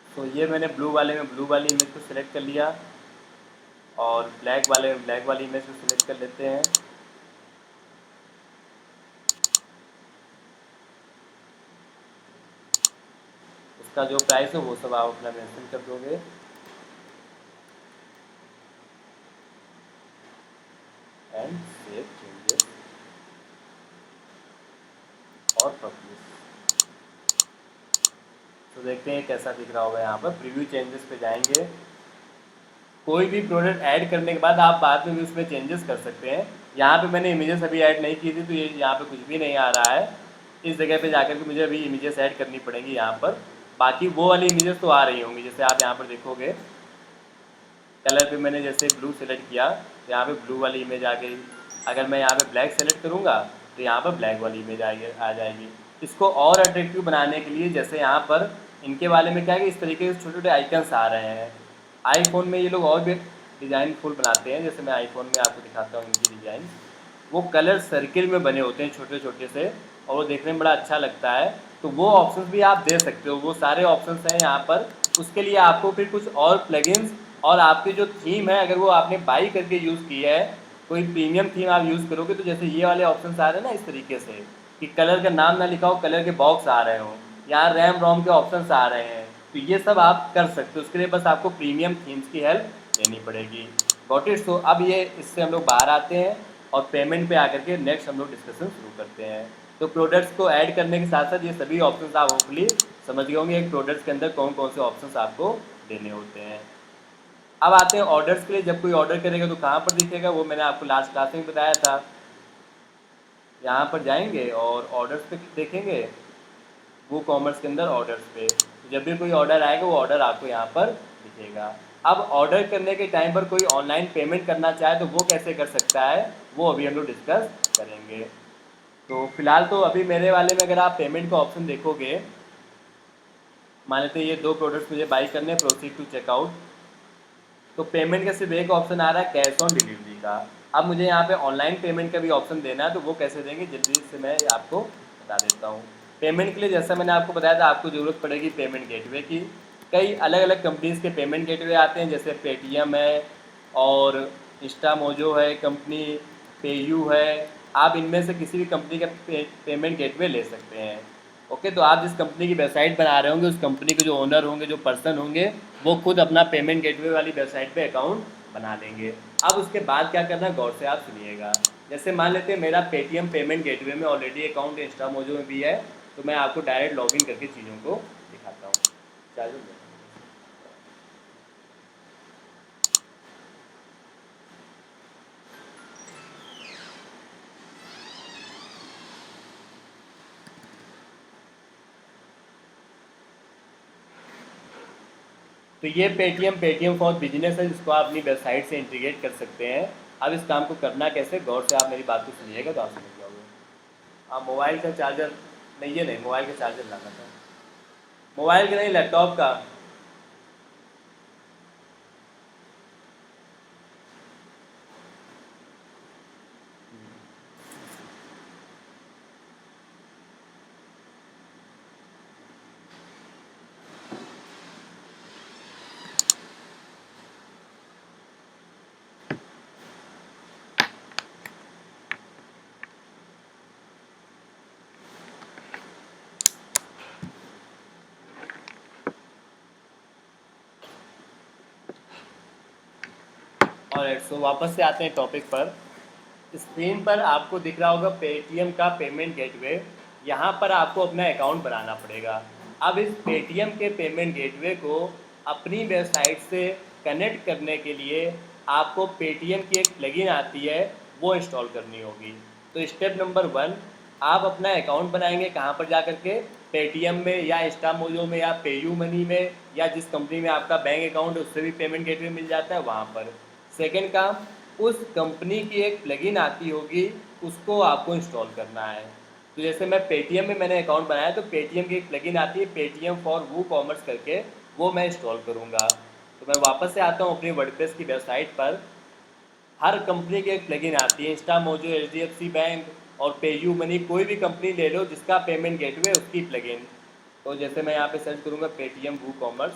तो ये मैंने ब्लू वाले में ब्लू वाली इमेज को सिलेक्ट कर लिया, और ब्लैक वाले में ब्लैक वाली इमेज को सिलेक्ट कर लेते हैं। उसका जो प्राइस है वो सब आप अपना मेंशन कर दोगे। एंड सेव चेंजेस और पब्लिश। तो देखते हैं कैसा दिख रहा होगा। यहाँ पर प्रीव्यू चेंजेस पे जाएंगे। कोई भी प्रोडक्ट ऐड करने के बाद आप बाद में भी उसमें चेंजेस कर सकते हैं। यहाँ पे मैंने इमेजेस अभी ऐड नहीं की थी, तो ये यहाँ पे कुछ भी नहीं आ रहा है। इस जगह पे जाकर के मुझे अभी इमेजेस ऐड करनी पड़ेंगी यहाँ पर। बाकी वो वाली इमेजेस तो आ रही होंगी, जैसे आप यहाँ पर देखोगे कलर पे मैंने जैसे ब्लू सेलेक्ट किया तो यहाँ पे ब्लू वाली इमेज आ गई। अगर मैं यहाँ पे ब्लैक सेलेक्ट करूँगा तो यहाँ पर ब्लैक वाली इमेज आ जाएगी। इसको और अट्रैक्टिव बनाने के लिए जैसे यहाँ पर इनके बारे में क्या है कि इस तरीके से छोटे छोटे आइकन्स आ रहे हैं। आईफोन में ये लोग और भी डिज़ाइन फुल बनाते हैं। जैसे मैं आईफोन में आपको दिखाता हूँ इनकी डिज़ाइन। वो कलर सर्किल में बने होते हैं छोटे छोटे से, और वो देखने में बड़ा अच्छा लगता है। तो वो ऑप्शंस भी आप दे सकते हो, वो सारे ऑप्शंस हैं यहाँ पर। उसके लिए आपको फिर कुछ और प्लगइन्स और आपकी जो थीम है अगर वो आपने बाई करके यूज़ की है, कोई प्रीमियम थीम आप यूज़ करोगे, तो जैसे ये वाले ऑप्शंस आ रहे हैं ना इस तरीके से कि कलर का नाम ना लिखा हो, कलर के बॉक्स आ रहे हो, यहाँ रैम रोम के ऑप्शंस आ रहे हैं, तो ये सब आप कर सकते हो। उसके लिए बस आपको प्रीमियम थीम्स की हेल्प लेनी पड़ेगी। Got it. सो अब ये इससे हम लोग बाहर आते हैं और पेमेंट पे आकर के नेक्स्ट हम लोग डिस्कशन शुरू करते हैं। तो प्रोडक्ट्स को ऐड करने के साथ साथ ये सभी ऑप्शंस आप होपफुली समझ गए होंगे एक प्रोडक्ट्स के अंदर कौन कौन से ऑप्शंस आपको देने होते हैं। अब आते हैं ऑर्डर्स के लिए। जब कोई ऑर्डर करेगा तो कहाँ पर दिखेगा, वो मैंने आपको लास्ट क्लास में बताया था। यहाँ पर जाएंगे और ऑर्डर्स पे देखेंगे, वो कॉमर्स के अंदर ऑर्डर्स पे, तो जब भी कोई ऑर्डर आएगा वो ऑर्डर आपको यहाँ पर दिखेगा। अब ऑर्डर करने के टाइम पर कोई ऑनलाइन पेमेंट करना चाहे तो वो कैसे कर सकता है, वो अभी हम लोग डिस्कस करेंगे। तो फिलहाल तो अभी मेरे वाले में अगर आप पेमेंट का ऑप्शन देखोगे, मान लेते हैं ये दो प्रोडक्ट्स मुझे बाई करने, प्रोसीड टू चेकआउट, तो पेमेंट का सिर्फ एक ऑप्शन आ रहा है कैश ऑन डिलीवरी का। अब मुझे यहाँ पे ऑनलाइन पेमेंट का भी ऑप्शन देना है, तो वो कैसे देंगे जल्दी से मैं आपको बता देता हूँ। पेमेंट के लिए जैसा मैंने आपको बताया था, आपको ज़रूरत पड़ेगी पेमेंट गेटवे की। कई अलग अलग कंपनीज़ के पेमेंट गेटवे आते हैं, जैसे पेटीएम है और इंस्टामोजो है कंपनी, पेयू है। आप इनमें से किसी भी कंपनी का पेमेंट गेटवे ले सकते हैं। ओके, तो आप जिस कंपनी की वेबसाइट बना रहे होंगे उस कंपनी के जो ओनर होंगे, जो पर्सन होंगे, वो खुद अपना पेमेंट गेटवे वाली वेबसाइट पे अकाउंट बना लेंगे। अब उसके बाद क्या करना है गौर से आप सुनिएगा। जैसे मान लेते हैं मेरा पेटीएम पेमेंट गेटवे में ऑलरेडी अकाउंट इंस्टामोजो में भी है, तो मैं आपको डायरेक्ट लॉगिन करके चीज़ों को दिखाता हूँ। चार्जर तो ये पेटीएम फॉर बिजनेस है, जिसको आप अपनी वेबसाइट से इंटीग्रेट कर सकते हैं। अब इस काम को करना कैसे, गौर से आप मेरी बात को सुनिएगा तो आप समझ जाओगे। आप मोबाइल का चार्जर नहीं, ये नहीं, मोबाइल का चार्जर लाना था, मोबाइल का नहीं लैपटॉप का। और सो वापस से आते हैं टॉपिक पर। स्क्रीन पर आपको दिख रहा होगा पेटीएम का पेमेंट गेटवे। यहाँ पर आपको अपना अकाउंट बनाना पड़ेगा। अब इस पेटीएम के पेमेंट गेटवे को अपनी वेबसाइट से कनेक्ट करने के लिए आपको पेटीएम की एक प्लगइन आती है, वो इंस्टॉल करनी होगी। तो स्टेप नंबर 1, आप अपना अकाउंट बनाएंगे कहाँ पर जा करके, पेटीएम में या इंस्टामोजो में या पेयू मनी में, या जिस कंपनी में आपका बैंक अकाउंट है उससे भी पेमेंट गेटवे मिल जाता है वहाँ पर। सेकंड काम, उस कंपनी की एक प्लगइन आती होगी, उसको आपको इंस्टॉल करना है। तो जैसे मैं पेटीएम में मैंने अकाउंट बनाया, तो पेटीएम की एक प्लगइन आती है पेटीएम फॉर वू कॉमर्स करके, वो मैं इंस्टॉल करूँगा। तो मैं वापस से आता हूँ अपनी वर्डप्रेस की वेबसाइट पर। हर कंपनी की एक प्लगइन आती है, इंस्टामोजो, एचडीएफसी बैंक और पेयू मनी, कोई भी कंपनी ले लो जिसका पेमेंट गेटवे उसकी प्लगइन। तो जैसे मैं यहाँ पे सर्च करूँगा पेटीएम वू कॉमर्स,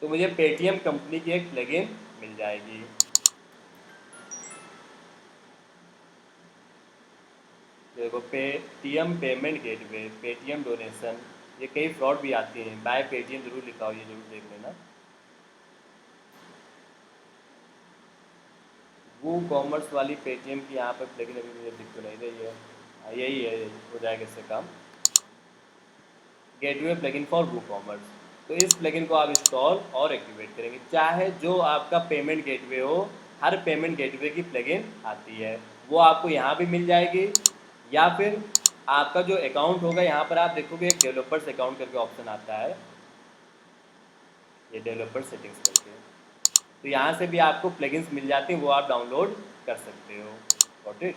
तो मुझे पेटीएम कंपनी की एक प्लगइन मिल जाएगी। देखो, Paytm payment gateway, Paytm donation, ये कई फ्रॉड भी आती हैं। बाय पेटीएम जरूर लिखा हो, ये जरूर देख लेना। वो कॉमर्स वाली पेटीएम की यहाँ पर प्लगइन अभी मुझे दिख तो नहीं रही है। हाँ, यही है, यही हो जाएगा इससे काम। गेटवे प्लगइन फॉर वो कॉमर्स, तो इस प्लगइन को आप इंस्टॉल और एक्टिवेट करेंगे। चाहे जो आपका पेमेंट गेटवे हो, हर पेमेंट गेटवे की प्लगइन आती है, वो आपको यहाँ भी मिल जाएगी। या फिर आपका जो अकाउंट होगा, यहाँ पर आप देखोगे एक डेवलपर्स अकाउंट करके ऑप्शन आता है, ये डेवलपर सेटिंग्स करके, तो यहाँ से भी आपको प्लगइन्स मिल जाती हैं, वो आप डाउनलोड कर सकते हो। Got it.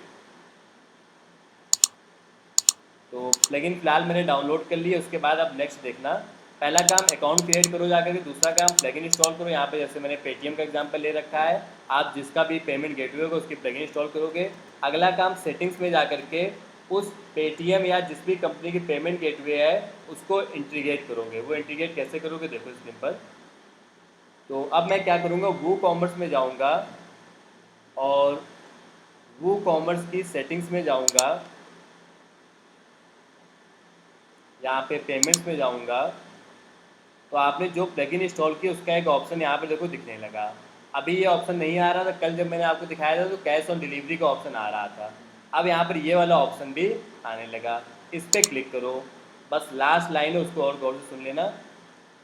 तो प्लगइन फिलहाल मैंने डाउनलोड कर लिया। उसके बाद अब नेक्स्ट देखना, पहला काम अकाउंट क्रिएट करो जाकर के, दूसरा काम प्लगइन इंस्टॉल करो। यहाँ पे जैसे मैंने पेटीएम का एग्जांपल ले रखा है, आप जिसका भी पेमेंट गेटवे होगा उसकी प्लगइन इंस्टॉल करोगे। अगला काम सेटिंग्स में जा करके उस पेटीएम या जिस भी कंपनी की पेमेंट गेटवे है उसको इंटीग्रेट करोगे। वो इंटीग्रेट कैसे करोगे, देखो सिंपल। तो अब मैं क्या करूँगा, वो कॉमर्स में जाऊँगा और वो कॉमर्स की सेटिंग्स में जाऊँगा, यहाँ पे पेमेंट्स में जाऊँगा, तो आपने जो प्लगइन इंस्टॉल किया उसका एक ऑप्शन यहाँ पे देखो दिखने लगा। अभी ये ऑप्शन नहीं आ रहा था, कल जब मैंने आपको दिखाया था तो कैश ऑन डिलीवरी का ऑप्शन आ रहा था। अब यहाँ पर ये वाला ऑप्शन भी आने लगा, इस पर क्लिक करो। बस लास्ट लाइन है, उसको और गौर से सुन लेना।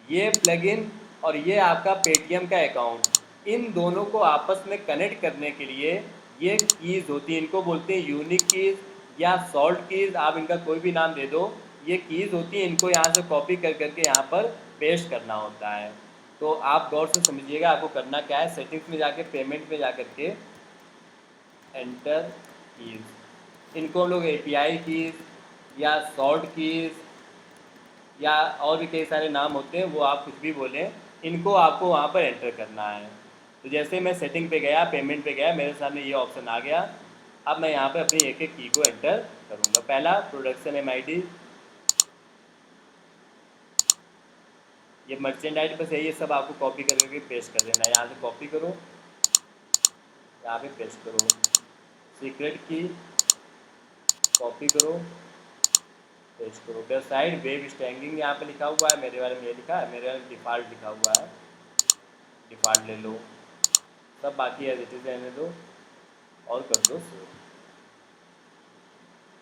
ये प्लगइन और ये आपका पेटीएम का अकाउंट, इन दोनों को आपस में कनेक्ट करने के लिए ये कीज़ होती हैं, इनको बोलते हैं यूनिक कीज़ या सॉल्ट कीज़, आप इनका कोई भी नाम दे दो। ये कीज़ होती हैं, इनको यहाँ से कॉपी कर करके यहाँ पर पेस्ट करना होता है। तो आप गौर से समझिएगा आपको करना क्या है। सेटिंग्स में जाके पेमेंट में जा करके एंटर कीज़, इनको हम लोग एपीआई कीज़ या सॉल्ट कीज़ या और भी कई सारे नाम होते हैं, वो आप कुछ भी बोलें, इनको आपको वहाँ पर एंटर करना है। तो जैसे मैं सेटिंग पे गया, पेमेंट पे गया, मेरे सामने ये ऑप्शन आ गया। अब मैं यहाँ पे अपनी एक एक की को एंटर करूँगा। पहला प्रोडक्शन एमआईडी, ये मर्चेंट आईडी, बस यही, ये सब आपको कॉपी करके पेस्ट कर देना है। यहाँ से कॉपी करो, यहाँ पे पेस्ट करो। सीक्रेट की कॉपी करो, पेस्ट करो। वेबसाइट वेब स्टैंडिंग यहाँ पे लिखा हुआ है, मेरे वाले में ये लिखा है, मेरे वाले में डिफ़ॉल्ट लिखा हुआ है, डिफ़ॉल्ट ले लो। सब बाकी एज इट इज़ रहने दो और कर दो सेव।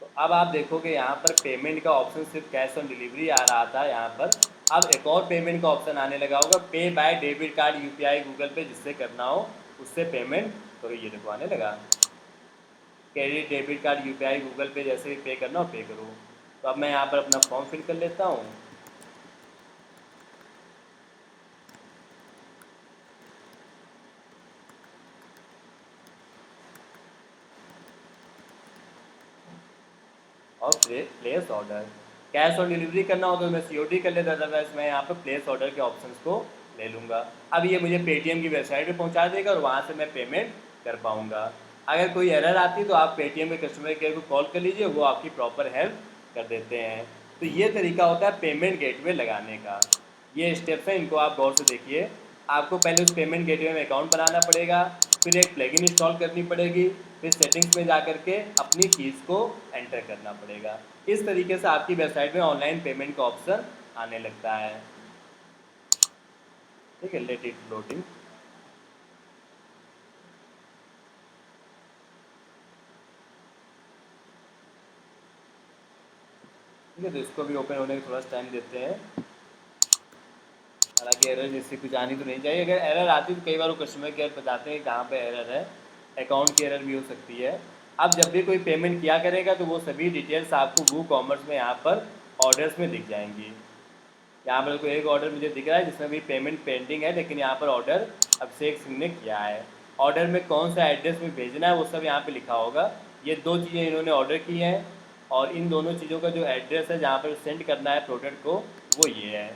तो अब आप देखोगे यहाँ पर पेमेंट का ऑप्शन सिर्फ कैश ऑन डिलीवरी आ रहा था, यहाँ पर अब एक और पेमेंट का ऑप्शन आने लगा होगा, pay by debit card, UPI, Google Pay, जिससे करना हो उससे पेमेंट करो। ये देखो आने लगा, credit, debit card, UPI, Google पे, जैसे भी पे करना हो पे करो। तो अब मैं यहाँ पर अपना फॉर्म फिल कर लेता हूँ। और place order, cash on delivery करना हो तो मैं सीओडी कर लेता, अदरवाइज मैं यहाँ पर प्लेस ऑर्डर के ऑप्शंस को ले लूँगा। अब ये मुझे पेटीएम की वेबसाइट पे पहुँचा देगा और वहाँ से मैं पेमेंट कर पाऊँगा। अगर कोई एरर आती है तो आप पेटीएम के कस्टमर केयर को कॉल कर लीजिए, वो आपकी प्रॉपर हेल्प कर देते हैं। तो ये तरीका होता है पेमेंट गेटवे लगाने का। ये स्टेप्स हैं, इनको आप गौर से देखिए। आपको पहले उस पेमेंट गेटवे में अकाउंट बनाना पड़ेगा, फिर एक प्लगइन इंस्टॉल करनी पड़ेगी, फिर सेटिंग्स में जा करके अपनी कीज़ को एंटर करना पड़ेगा। इस तरीके से आपकी वेबसाइट में ऑनलाइन पेमेंट का ऑप्शन आने लगता है। ठीक है, लेट इट लोडिंग। ठीक है, तो इसको भी ओपन होने का थोड़ा सा टाइम देते हैं। हालांकि एरर जैसे कुछ आनी तो नहीं चाहिए। अगर एरर आती तो कई बार वो कस्टमर केयर बताते हैं कहाँ पे एरर है, अकाउंट की एरर भी हो सकती है। अब जब भी कोई पेमेंट किया करेगा तो वो सभी डिटेल्स आपको वो कॉमर्स में यहाँ पर ऑर्डर्स में दिख जाएंगी। यहाँ पर कोई एक ऑर्डर मुझे दिख रहा है जिसमें भी पेमेंट पेंडिंग है, लेकिन यहाँ पर ऑर्डर अभिषेक सिंह ने किया है। ऑर्डर में कौन सा एड्रेस में भेजना है वो सब यहाँ पे लिखा होगा। ये दो चीज़ें इन्होंने ऑर्डर की हैं और इन दोनों चीज़ों का जो एड्रेस है जहाँ पर सेंड करना है प्रोडक्ट को वो ये है।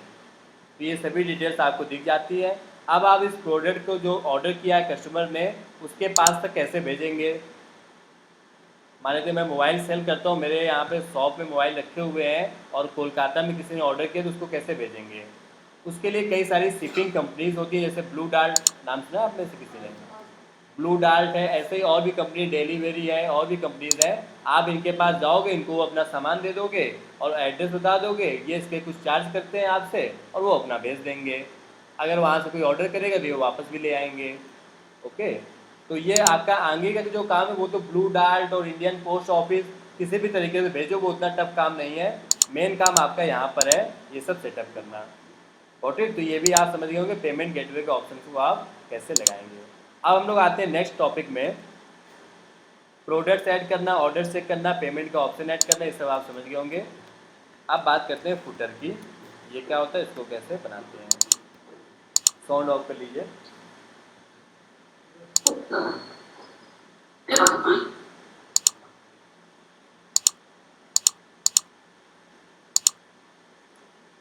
तो ये सभी डिटेल्स आपको दिख जाती है। अब आप इस प्रोडक्ट को जो ऑर्डर किया है कस्टमर ने उसके पास तक कैसे भेजेंगे। मान लीजिए मैं मोबाइल सेल करता हूँ, मेरे यहाँ पे शॉप में मोबाइल रखे हुए हैं और कोलकाता में किसी ने ऑर्डर किया तो उसको कैसे भेजेंगे। उसके लिए कई सारी शिपिंग कंपनीज होती है, जैसे ब्लू डार्ट नाम सुना आपने से किसी ने, ब्लू डार्ट है, ऐसे ही और भी कंपनी डिलीवरी है और भी कंपनीज है। आप इनके पास जाओगे, इनको अपना सामान दे दोगे और एड्रेस बता दोगे, ये इसके कुछ चार्ज करते हैं आपसे और वो अपना भेज देंगे। अगर वहाँ से कोई ऑर्डर करेगा तो ये वापस भी ले आएंगे। ओके, तो ये आपका आगे का जो काम है वो तो ब्लू डार्ट और इंडियन पोस्ट ऑफिस किसी भी तरीके से भेजो, वो उतना टफ काम नहीं है। मेन काम आपका यहाँ पर है ये सब सेटअप करना। Got it. तो ये भी आप समझ गए होंगे पेमेंट गेटवे के ऑप्शन को आप कैसे लगाएंगे। अब हम लोग आते हैं नेक्स्ट टॉपिक में, प्रोडक्ट्स ऐड करना, ऑर्डर चेक करना, पेमेंट का ऑप्शन ऐड करना, ये सब आप समझ गए होंगे। अब बात करते हैं फुटर की। ये क्या होता है, इसको कैसे बनाते हैं। साउंड ऑफ कर लीजिए।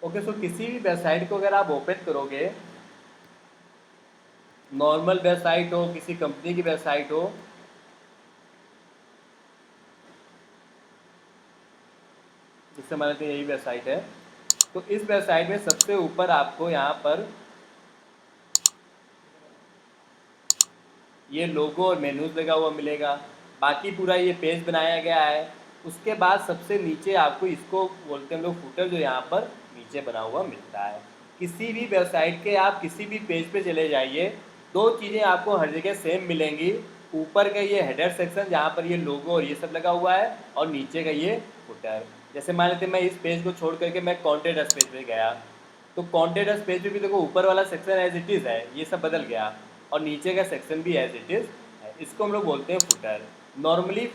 ओके, सो किसी भी वेबसाइट को अगर आप ओपन करोगे, नॉर्मल वेबसाइट हो, किसी कंपनी की वेबसाइट हो, जिससे मान लेते हैं यही वेबसाइट है, तो इस वेबसाइट में सबसे ऊपर आपको यहाँ पर ये लोगो और मेन्यूज लगा हुआ मिलेगा। बाकी पूरा ये पेज बनाया गया है। उसके बाद सबसे नीचे आपको इसको बोलते हैं हम लोग फुटर, जो यहाँ पर नीचे बना हुआ मिलता है। किसी भी वेबसाइट के आप किसी भी पेज पे चले जाइए, दो चीज़ें आपको हर जगह सेम मिलेंगी। ऊपर का ये हेडर सेक्शन जहाँ पर ये लोगो और ये सब लगा हुआ है, और नीचे का ये फुटर। जैसे मान लेते मैं इस पेज को छोड़ करके मैं कॉन्टेंट अस पेज पे गया, तो कॉन्टेंट अस पेज पे भी देखो ऊपर वाला सेक्शन एज इट इज़ है, ये सब बदल गया, और नीचे का सेक्शन भी एज इट इज़ है। इसको हम लोग बोलते हैं फुटर। नॉर्मली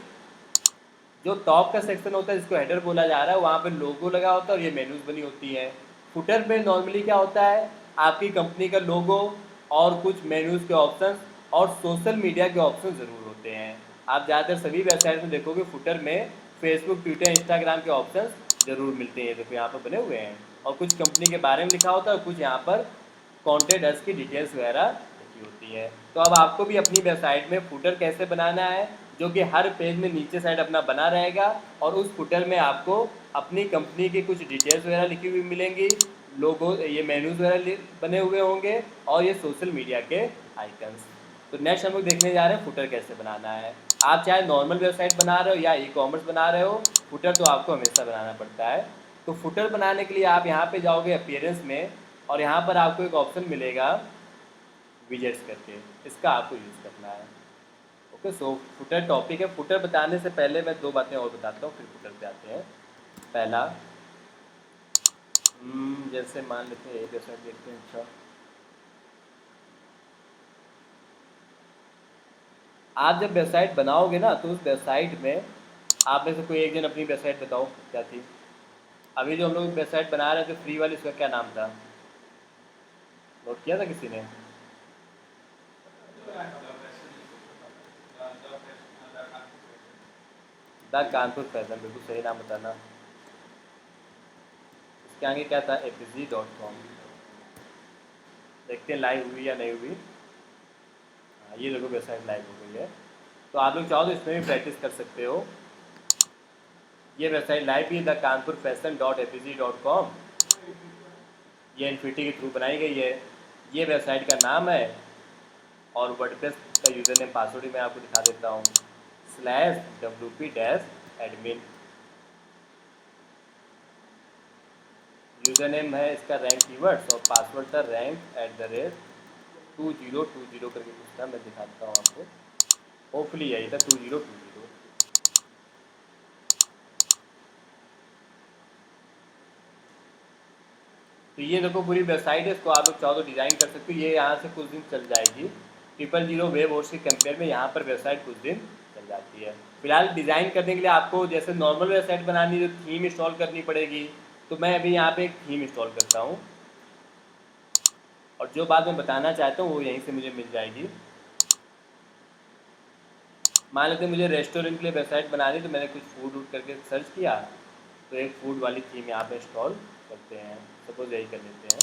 जो टॉप का सेक्शन होता है जिसको हेडर बोला जा रहा है, वहाँ पे लोगो लगा होता है और ये मेन्यूज बनी होती है। फुटर में नॉर्मली क्या होता है, आपकी कंपनी का लोगो और कुछ मेन्यूज के ऑप्शन और सोशल मीडिया के ऑप्शन ज़रूर होते हैं। आप ज़्यादातर सभी वेबसाइट में देखोगे फुटर में फेसबुक, ट्विटर, इंस्टाग्राम के ऑप्शन ज़रूर मिलते हैं। देखो यहाँ पर बने हुए हैं, और कुछ कंपनी के बारे में लिखा होता है और कुछ यहाँ पर कॉन्टेंट अस की डिटेल्स वगैरह लिखी होती है। तो अब आपको भी अपनी वेबसाइट में फुटर कैसे बनाना है, जो कि हर पेज में नीचे साइड अपना बना रहेगा, और उस फुटर में आपको अपनी कंपनी की कुछ डिटेल्स वगैरह लिखी हुई मिलेंगी, लोगो, ये मेन्यूज वगैरह बने हुए होंगे, और ये सोशल मीडिया के आइकन्स। तो नेक्स्ट हम लोग देखने जा रहे हैं फुटर कैसे बनाना है। आप चाहे नॉर्मल वेबसाइट बना रहे हो या ई कॉमर्स बना रहे हो, फुटर तो आपको हमेशा बनाना पड़ता है। तो फुटर बनाने के लिए आप यहाँ पे जाओगे अपीयरेंस में, और यहाँ पर आपको एक ऑप्शन मिलेगा विजेट्स करके, इसका आपको यूज़ करना है। ओके, सो फुटर टॉपिक है। फुटर बताने से पहले मैं दो बातें और बताता हूँ, फिर फुटर पे आते हैं। पहला, जैसे मान लेते हैं एक वेबसाइट देखते हैं। अच्छा, आप जब वेबसाइट बनाओगे ना, तो उस वेबसाइट में आप में से कोई एक जन अपनी वेबसाइट बताओ क्या थी। अभी जो हम लोग वेबसाइट बना रहे थे फ्री वाली, उसका क्या नाम था, नोट किया था किसी ने। द कानपुर फैशन, बिल्कुल सही नाम बताना। इसके आगे क्या था, apg.com। देखते हैं लाइव हुई या नहीं हुई। हाँ, ये देखो वेबसाइट लाइव हो गई है। तो आप लोग चाहो तो इसमें भी प्रैक्टिस कर सकते हो। ये वेबसाइट लाइव भी है, द कानपुर फैशन .apg.com। ये इन्फिनिटी के थ्रू बनाई गई है। ये वेबसाइट का नाम है, और वर्डप्रेस का यूज़र नेम पासवर्ड ही मैं आपको दिखा देता हूँ, /wp-admin। यूज़र नेम है इसका रैंक कीवर्ड्स, और पासवर्ड था rank@2020 करके कुछ था, मैं दिखाता हूँ आपको। होपफुली यही था 2020। तो ये देखो पूरी वेबसाइट है, इसको आप लोग चाहो तो डिज़ाइन कर सकते हो। ये यहाँ से कुछ दिन चल जाएगी। 000 वेब होस्ट के कंपेयर में यहाँ पर वेबसाइट कुछ दिन चल जाती है। फिलहाल डिज़ाइन करने के लिए आपको जैसे नॉर्मल वेबसाइट बनानी है तो थीम इंस्टॉल करनी पड़ेगी, तो मैं अभी यहाँ पे एक थीम इंस्टॉल करता हूँ और जो बात मैं बताना चाहता हूँ वो यहीं से मुझे मिल जाएगी। मान लेते हैं मुझे रेस्टोरेंट के लिए वेबसाइट बनानी, तो मैंने कुछ फूड वूड करके सर्च किया, तो एक फूड वाली थीम यहाँ पे इंस्टॉल करते हैं। सपोज यही कर लेते हैं।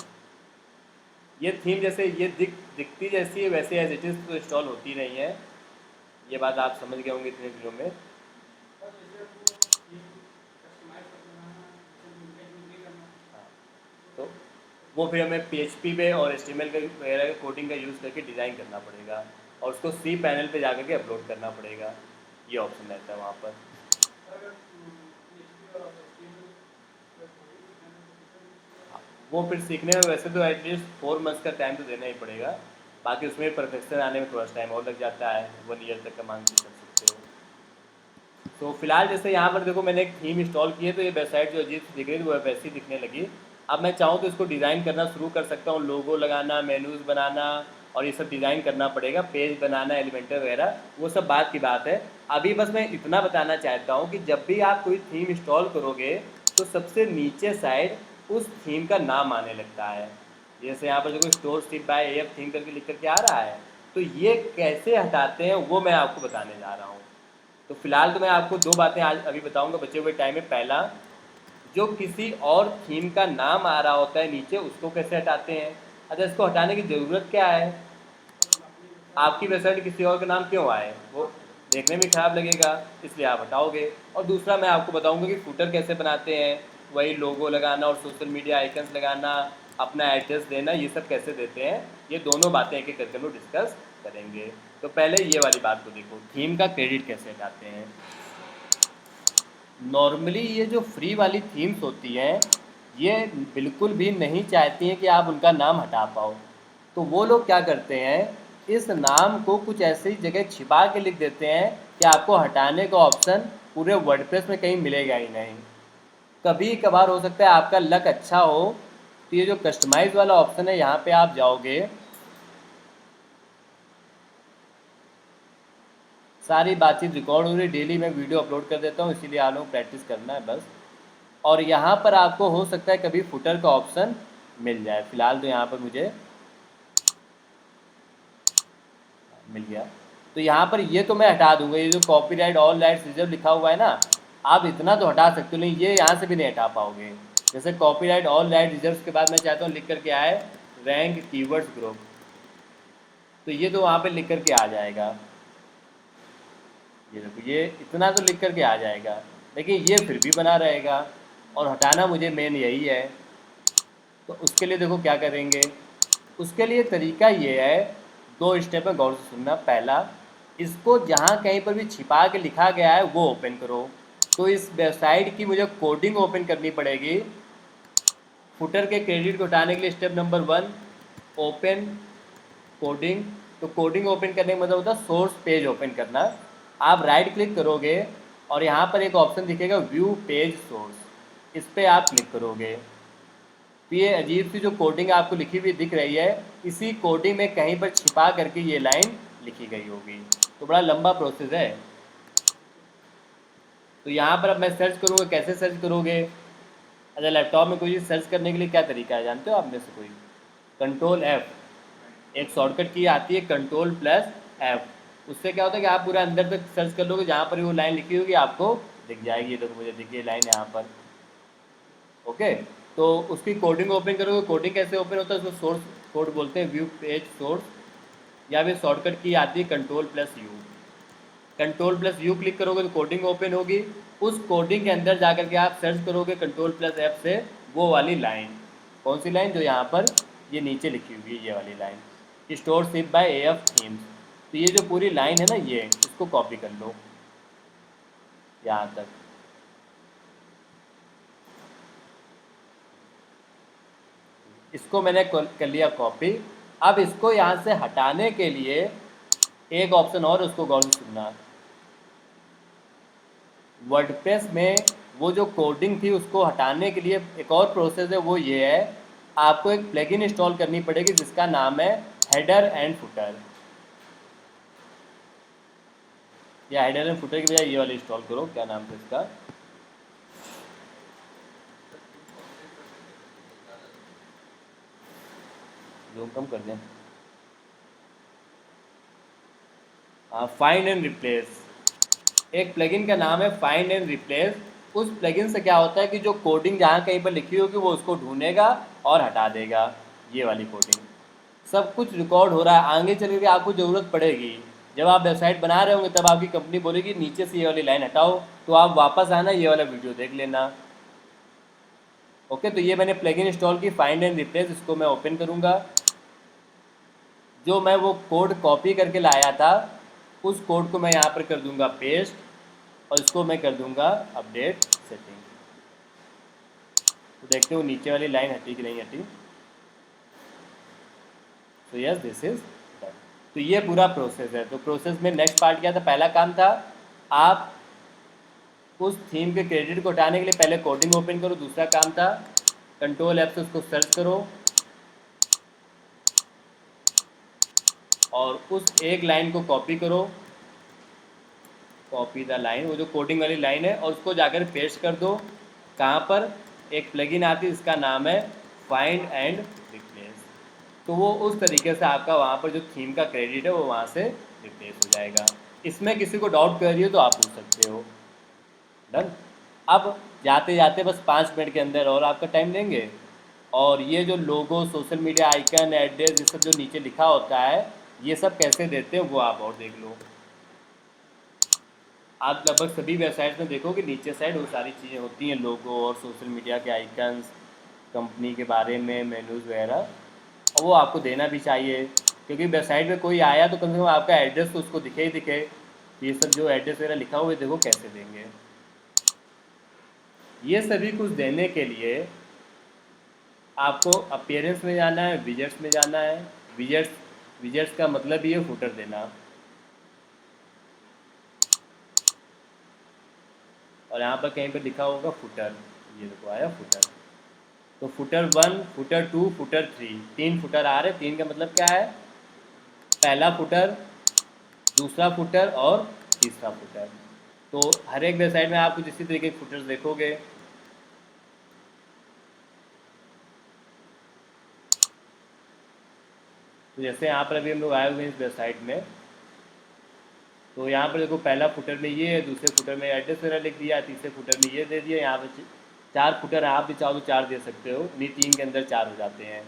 ये थीम जैसे ये दिखती जैसी है वैसे एज इट इज़ तो इंस्टॉल होती नहीं है, ये बात आप समझ गए होंगे इतने दिनों में। हाँ, तो वो फिर हमें PHP पे और HTML का वगैरह का कोडिंग का यूज़ करके डिज़ाइन करना पड़ेगा और उसको सी पैनल पे जाकर के अपलोड करना पड़ेगा। ये ऑप्शन रहता है वहाँ पर। वो फिर सीखने में वैसे तो एटलीस्ट 4 मंथ्स का टाइम तो देना ही पड़ेगा, बाकी उसमें परफेक्शन आने में थोड़ा टाइम और लग जाता है, 1 ईयर तक का मान के चल सकते हो। तो फिलहाल जैसे यहाँ पर देखो मैंने एक थीम इंस्टॉल की है, तो ये वेबसाइट जो अजीब सी दिख रही थी वो वैसी दिखने लगी। अब मैं चाहूँ तो इसको डिज़ाइन करना शुरू कर सकता हूँ, लोगो लगाना, मेन्यूज़ बनाना और ये सब डिज़ाइन करना पड़ेगा, पेज बनाना, एलिमेंटर वगैरह, वो सब बात की बात है। अभी बस मैं इतना बताना चाहता हूँ कि जब भी आप कोई थीम इंस्टॉल करोगे तो सबसे नीचे साइड उस थीम का नाम आने लगता है। जैसे यहाँ पर देखो store ship by AF theme करके लिख करके आ रहा है, तो ये कैसे हटाते हैं वो मैं आपको बताने जा रहा हूँ। तो फिलहाल तो मैं आपको 2 बातें आज अभी बताऊंगा बचे हुए टाइम में। पहला, जो किसी और थीम का नाम आ रहा होता है नीचे उसको कैसे हटाते हैं। अच्छा, इसको हटाने की ज़रूरत क्या है, आपकी वेबसाइट किसी और का नाम क्यों आए, वो देखने में खराब लगेगा, इसलिए आप हटाओगे। और दूसरा मैं आपको बताऊंगा कि फुटर कैसे बनाते हैं, वही लोगो लगाना और सोशल मीडिया आइकन्स लगाना, अपना एड्रेस देना, ये सब कैसे देते हैं, ये दोनों बातें एक एक करके हम लोग डिस्कस करेंगे। तो पहले ये वाली बात को देखो, थीम का क्रेडिट कैसे हटाते हैं। नॉर्मली ये जो फ्री वाली थीम्स होती हैं ये बिल्कुल भी नहीं चाहती हैं कि आप उनका नाम हटा पाओ, तो वो लोग क्या करते हैं, इस नाम को कुछ ऐसी जगह छिपा के लिख देते हैं कि आपको हटाने का ऑप्शन पूरे वर्डप्रेस में कहीं मिलेगा ही नहीं। कभी कभार हो सकता है आपका लक अच्छा हो तो ये जो कस्टमाइज़ वाला ऑप्शन है यहाँ पे आप जाओगे, सारी बातचीत रिकॉर्ड हो रही, डेली मैं वीडियो अपलोड कर देता हूँ, इसीलिए आप लोग प्रैक्टिस करना है बस। और यहाँ पर आपको हो सकता है कभी फुटर का ऑप्शन मिल जाए। फिलहाल तो यहाँ पर मुझे मिल गया, तो यहाँ पर ये तो मैं हटा दूंगा। ये जो कॉपीराइट ऑल राइट्स रिजर्व लिखा हुआ है ना, आप इतना तो हटा सकते हो, नहीं ये यहाँ से भी नहीं हटा पाओगे। जैसे कॉपीराइट ऑल राइट रिजर्व के बाद मैं चाहता हूँ लिख करके आए रैंक कीवर्ड्स ग्रुप, तो ये तो वहाँ पे लिख करके आ जाएगा। ये देखो ये इतना तो लिख करके आ जाएगा, लेकिन ये फिर भी बना रहेगा और हटाना मुझे मेन यही है। तो उसके लिए देखो क्या करेंगे, उसके लिए तरीका ये है, 2 स्टेप में गौर से सुनना। पहला, इसको जहाँ कहीं पर भी छिपा के लिखा गया है वो ओपन करो। तो इस वेबसाइट की मुझे कोडिंग ओपन करनी पड़ेगी। फुटर के क्रेडिट को हटाने के लिए स्टेप नंबर 1, ओपन कोडिंग। तो कोडिंग ओपन करने का मतलब होता है सोर्स पेज ओपन करना। आप राइट क्लिक करोगे और यहाँ पर एक ऑप्शन दिखेगा व्यू पेज सोर्स, इस पर आप क्लिक करोगे तो ये अजीब सी जो कोडिंग आपको लिखी हुई दिख रही है, इसी कोडिंग में कहीं पर छिपा करके ये लाइन लिखी गई होगी। तो बड़ा लंबा प्रोसेस है। तो यहाँ पर अब मैं सर्च करूँगा, कैसे सर्च करोगे। अच्छा, लैपटॉप में कोई चीज़ सर्च करने के लिए क्या तरीका है जानते हो आप में से कोई, Ctrl+F, एक शॉर्टकट की आती है Ctrl+F, उससे क्या होता है कि आप पूरा अंदर तक सर्च कर लोगे, जहाँ पर वो लाइन लिखी होगी आपको दिख जाएगी। तो मुझे दिखी लाइन यहाँ पर, ओके। तो उसकी कोडिंग ओपन करोगे, कोडिंग कैसे ओपन होता है, उसको सोर्स कोड बोलते हैं, व्यू पेज सोर्स, या फिर शॉर्टकट की आती है Ctrl+U। Ctrl+U क्लिक करोगे तो कोडिंग ओपन होगी। उस कोडिंग के अंदर जाकर के आप सर्च करोगे Ctrl+F से वो वाली लाइन, कौन सी लाइन, जो यहाँ पर ये नीचे लिखी हुई है, ये वाली line, store ship by AF themes. तो ये जो पूरी लाइन है ना, ये इसको कॉपी कर लो यहाँ तक। इसको मैंने कर लिया कॉपी। अब इसको यहाँ से हटाने के लिए एक ऑप्शन और, उसको गौर से सुनना। वर्डप्रेस में वो जो कोडिंग थी उसको हटाने के लिए एक और प्रोसेस है, वो ये है, आपको एक प्लगइन इंस्टॉल करनी पड़ेगी जिसका नाम है हेडर एंड फुटर। या हेडर एंड फुटर की बजाय ये वाली इंस्टॉल करो, क्या नाम था इसका, जो कम कर दें, हाँ, फाइंड एंड रिप्लेस। एक प्लगइन का नाम है फाइंड एंड रिप्लेस। उस प्लगइन से क्या होता है कि जो कोडिंग जहाँ कहीं पर लिखी होगी वो उसको ढूंढेगा और हटा देगा। ये वाली कोडिंग सब कुछ रिकॉर्ड हो रहा है, आगे चल के आपको ज़रूरत पड़ेगी। जब आप वेबसाइट बना रहे होंगे तब आपकी कंपनी बोलेगी नीचे से ये वाली लाइन हटाओ, तो आप वापस आना, ये वाला वीडियो देख लेना। ओके, तो ये मैंने प्लगइन इंस्टॉल की फाइंड एंड रिप्लेस, इसको मैं ओपन करूँगा। जो मैं वो कोड कॉपी करके लाया था उस कोड को मैं यहाँ पर कर दूँगा पेस्ट, और इसको मैं कर दूँगा अपडेट सेटिंग। तो देखते हो नीचे वाली लाइन हटी कि नहीं हटी। तो यस, दिस इज डन। तो ये पूरा प्रोसेस है। तो प्रोसेस में नेक्स्ट पार्ट क्या था, पहला काम था आप उस थीम के क्रेडिट को हटाने के लिए पहले कोडिंग ओपन करो। दूसरा काम था कंट्रोल ऐप से उसको सर्च करो और उस एक लाइन को कॉपी करो, कॉपी द लाइन, वो जो कोडिंग वाली लाइन है, और उसको जाकर पेस्ट कर दो। कहाँ पर, एक प्लगइन आती है इसका नाम है फाइंड एंड रिप्लेस। तो वो उस तरीके से आपका वहाँ पर जो थीम का क्रेडिट है वो वहाँ से रिप्लेस हो जाएगा। इसमें किसी को डाउट कर रही हो तो आप पूछ सकते हो। डन। अब जाते जाते बस 5 मिनट के अंदर और आपका टाइम लेंगे, और ये जो लोगो, सोशल मीडिया आइकन, एड्रेस, ये सब जो नीचे लिखा होता है, ये सब कैसे देते हैं वो आप और देख लो। आप लगभग सभी वेबसाइट्स में देखोगे नीचे साइड वो सारी चीज़ें होती हैं, लोगो और सोशल मीडिया के आइकन्स, कंपनी के बारे में मेन्यूज़ वगैरह, और वो आपको देना भी चाहिए, क्योंकि वेबसाइट पे कोई आया तो कम से कम आपका एड्रेस तो उसको दिखे ही दिखे। ये सब जो एड्रेस वगैरह लिखा हुआ है देखो कैसे देंगे। ये सभी कुछ देने के लिए आपको अपीयरेंस में जाना है, विजेट्स में जाना है। विजेट्स विजेट्स का मतलब ही है फुटर देना, और यहाँ पर कहीं पर लिखा होगा फुटर, ये देखो आया फुटर। तो फुटर 1, फुटर 2, फुटर 3, 3 फुटर आ रहे। 3 का मतलब क्या है, पहला फुटर, दूसरा फुटर और तीसरा फुटर। तो हर एक वेबसाइट में आप कुछ इसी तरीके के फुटर्स देखोगे। तो जैसे यहाँ पर अभी हम लोग आए हुए हैं इस वेबसाइट में, तो यहाँ पर देखो पहला फुटर में ये है, दूसरे फुटर में एड्रेस वगैरह लिख दिया, तीसरे फुटर में ये दे दिया। यहाँ पर 4 फुटर आप भी चाहो तो 4 दे सकते हो, नहीं 3 के अंदर 4 हो जाते हैं।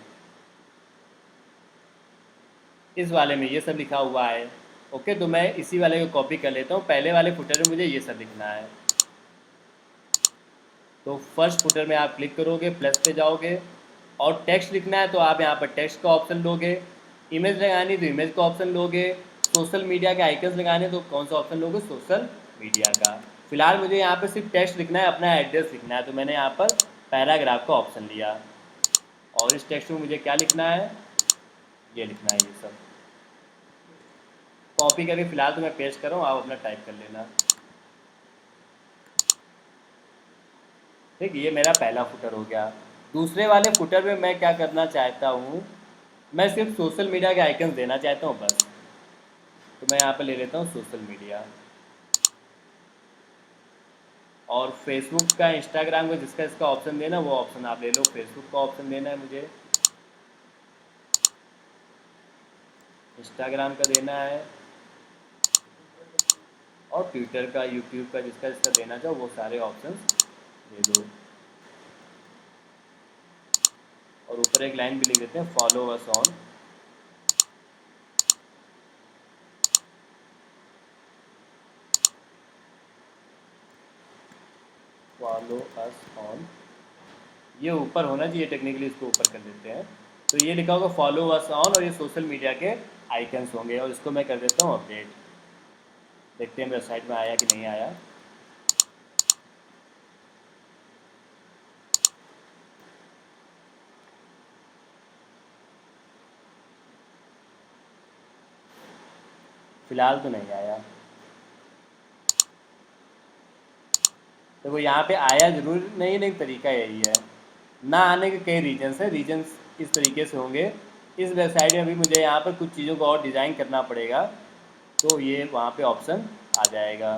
इस वाले में ये सब लिखा हुआ है। ओके, तो मैं इसी वाले को कॉपी कर लेता हूँ। पहले वाले फुटर में मुझे ये सब लिखना है। तो फर्स्ट फुटर में आप क्लिक करोगे, प्लस पे जाओगे, और टेक्स्ट लिखना है तो आप यहाँ पर टेक्स्ट का ऑप्शन लोगे। इमेज लगानी तो इमेज का ऑप्शन लोगे। सोशल मीडिया के आइकन्स लगाने तो कौन सा ऑप्शन लोगे, सोशल मीडिया का। फिलहाल मुझे यहाँ पर सिर्फ टेक्स्ट लिखना है, अपना एड्रेस लिखना है, तो मैंने यहाँ पर पैराग्राफ का ऑप्शन लिया। और इस टेक्स्ट में मुझे क्या लिखना है, ये लिखना है। ये सब कॉपी करके फिलहाल तो मैं पेस्ट कर रहा हूँ, आप अपना टाइप कर लेना। ठीक, ये मेरा पहला फुटर हो गया। दूसरे वाले फुटर में मैं क्या करना चाहता हूँ, मैं सिर्फ सोशल मीडिया के आइकन्स देना चाहता हूँ बस। तो मैं यहाँ पर ले लेता हूँ सोशल मीडिया, और फेसबुक का, इंस्टाग्राम का, जिसका इसका ऑप्शन देना वो ऑप्शन आप ले लो। फेसबुक का ऑप्शन देना है मुझे, इंस्टाग्राम का देना है, और ट्विटर का, यूट्यूब का, जिसका जिसका देना चाहो वो सारे ऑप्शंस दे दो। और ऊपर एक लाइन भी लिख देते हैं, follow us on. Follow us on, ये ऊपर होना चाहिए, टेक्निकली इसको ऊपर कर देते हैं। तो ये लिखा होगा फॉलो अस ऑन, और ये सोशल मीडिया के आइकन्स होंगे, और इसको मैं कर देता हूँ अपडेट। देखते हैं वेबसाइट में आया कि नहीं आया। फिलहाल तो नहीं आया। तो वो यहाँ पे आया जरूर नहीं, लेकिन तरीका यही है। ना आने के कई रीजन्स हैं, रीजन्स इस तरीके से होंगे। इस वेबसाइट में भी मुझे यहाँ पर कुछ चीज़ों को और डिज़ाइन करना पड़ेगा। तो ये वहाँ पे ऑप्शन आ जाएगा।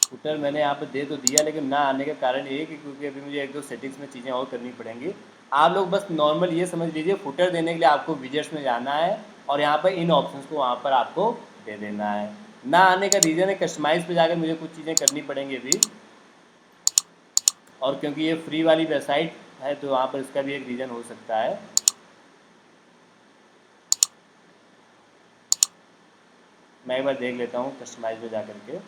फुटर मैंने यहाँ पे दे तो दिया, लेकिन ना आने का कारण ये है कि क्योंकि अभी मुझे एक दो सेटिंग्स में चीज़ें और करनी पड़ेंगी। आप लोग बस नॉर्मल ये समझ लीजिए, फुटर देने के लिए आपको विजेट्स में जाना है और यहाँ पर इन ऑप्शंस को वहाँ पर आपको दे देना है। ना आने का रीज़न है कस्टमाइज़ पे जाकर मुझे कुछ चीज़ें करनी पड़ेंगी अभी, और क्योंकि ये फ्री वाली वेबसाइट है तो वहाँ पर इसका भी एक रीज़न हो सकता है। मैं एक बार देख लेता हूँ कस्टमाइज में जा करके।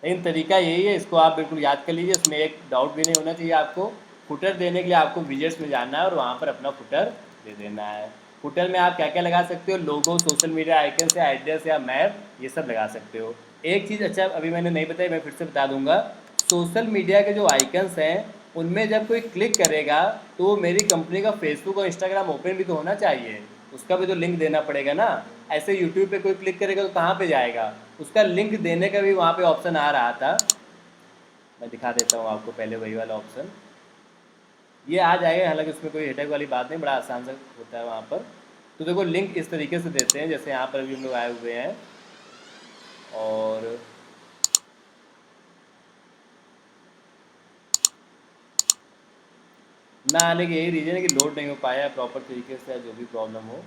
लेकिन तरीका यही है, इसको आप बिल्कुल याद कर लीजिए, इसमें एक डाउट भी नहीं होना चाहिए आपको। फुटर देने के लिए आपको विजेट्स में जाना है और वहाँ पर अपना फुटर दे देना है। फुटर में आप क्या क्या लगा सकते हो, लोगो, सोशल मीडिया आइकन्स या एड्रेस या मैप, ये सब लगा सकते हो। एक चीज़ अच्छा अभी मैंने नहीं बताई, मैं फिर से बता दूंगा। सोशल मीडिया के जो आइकन्स हैं उनमें जब कोई क्लिक करेगा तो वो मेरी कंपनी का फेसबुक और इंस्टाग्राम ओपन भी तो होना चाहिए, उसका भी तो लिंक देना पड़ेगा ना। ऐसे यूट्यूब पे कोई क्लिक करेगा तो कहाँ पे जाएगा, उसका लिंक देने का भी वहाँ पे ऑप्शन आ रहा था। मैं दिखा देता हूँ आपको पहले वही वाला ऑप्शन, ये आ जाएगा। हालांकि उसमें कोई हेडेक वाली बात नहीं, बड़ा आसान सा होता है वहाँ पर। तो देखो लिंक इस तरीके से देते हैं, जैसे यहाँ पर अभी हम लोग आए हुए हैं और ना आने की यही रीज़न है कि लोड नहीं हो पाया प्रॉपर तरीके से, जो भी प्रॉब्लम हो।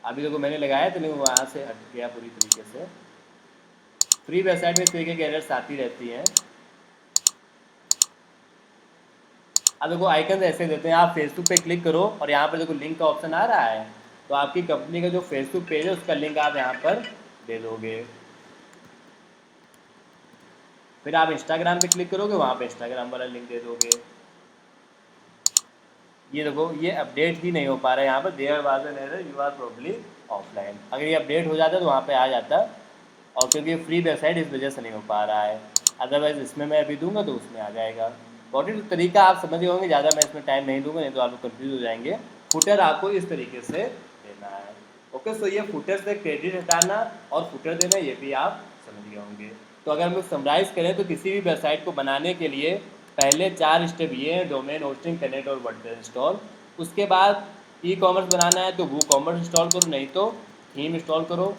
अभी देखो मैंने लगाया तो लेकिन वहाँ से हट गया पूरी तरीके से। फ्री वेबसाइट में इस तरीके की एरर्स आती रहती हैं। अब देखो आइकन ऐसे देते हैं, आप फेसबुक पे क्लिक करो और यहाँ पर देखो लिंक का ऑप्शन आ रहा है, तो आपकी कंपनी का जो फेसबुक पेज है उसका लिंक आप यहाँ पर दे दोगे। फिर आप इंस्टाग्राम पे क्लिक करोगे, वहाँ पे इंस्टाग्राम वाला लिंक दे दोगे। ये देखो ये अपडेट ही नहीं हो पा रहा है यहाँ पर, there was an error, you are probably offline. अगर ये अपडेट हो जाता तो वहाँ पे आ जाता, और क्योंकि फ्री वेबसाइट इस वजह से नहीं हो पा रहा है। अदरवाइज़ इसमें मैं अभी दूंगा तो उसमें आ जाएगा। बॉडी तरीका आप समझ गए होंगे, ज़्यादा मैं इसमें टाइम नहीं दूंगा, नहीं तो आप लोग कन्फ्यूज हो जाएंगे। फुटर आपको इस तरीके से देना है। ओके, सो ये फुटर से क्रेडिट हटाना और फुटर देना, ये भी आप समझ गए होंगे। तो अगर हम लोग समराइज़ करें तो किसी भी वेबसाइट को बनाने के लिए पहले 4 स्टेप ये हैं: डोमेन, होस्टिंग, कनेक्ट और वर्डप्रेस इंस्टॉल। उसके बाद ई कॉमर्स बनाना है तो वो कॉमर्स इंस्टॉल करो, नहीं तो थीम इंस्टॉल करो,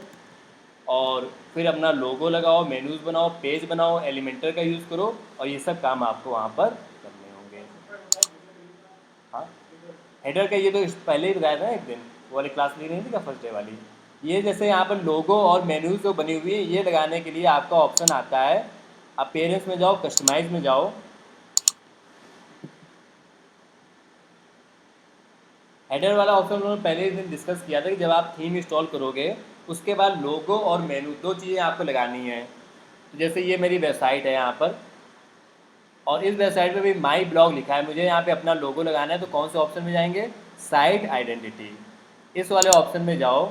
और फिर अपना लोगो लगाओ, मेन्यूज़ बनाओ, पेज बनाओ, एलिमेंटर का यूज़ करो, और ये सब काम आपको वहाँ पर करने होंगे। हाँ, हेडर का ये तो पहले ही बताया था ना एक दिन, वो वाली क्लास ली नहीं थी क्या, फर्स्ट डे वाली। ये जैसे यहाँ पर लोगो और मेन्यूज़ जो बनी हुई है, ये लगाने के लिए आपका ऑप्शन आता है, आप पेरेंट्स में जाओ, कस्टमाइज में जाओ। हेडर वाला ऑप्शन उन्होंने पहले ही दिन डिस्कस किया था कि जब आप थीम इंस्टॉल करोगे उसके बाद लोगो और मेनू, दो चीज़ें आपको लगानी है। तो जैसे ये मेरी वेबसाइट है यहाँ पर, और इस वेबसाइट पे भी माई ब्लॉग लिखा है, मुझे यहाँ पे अपना लोगो लगाना है, तो कौन से ऑप्शन में जाएंगे, साइट आइडेंटिटी, इस वाले ऑप्शन में जाओ,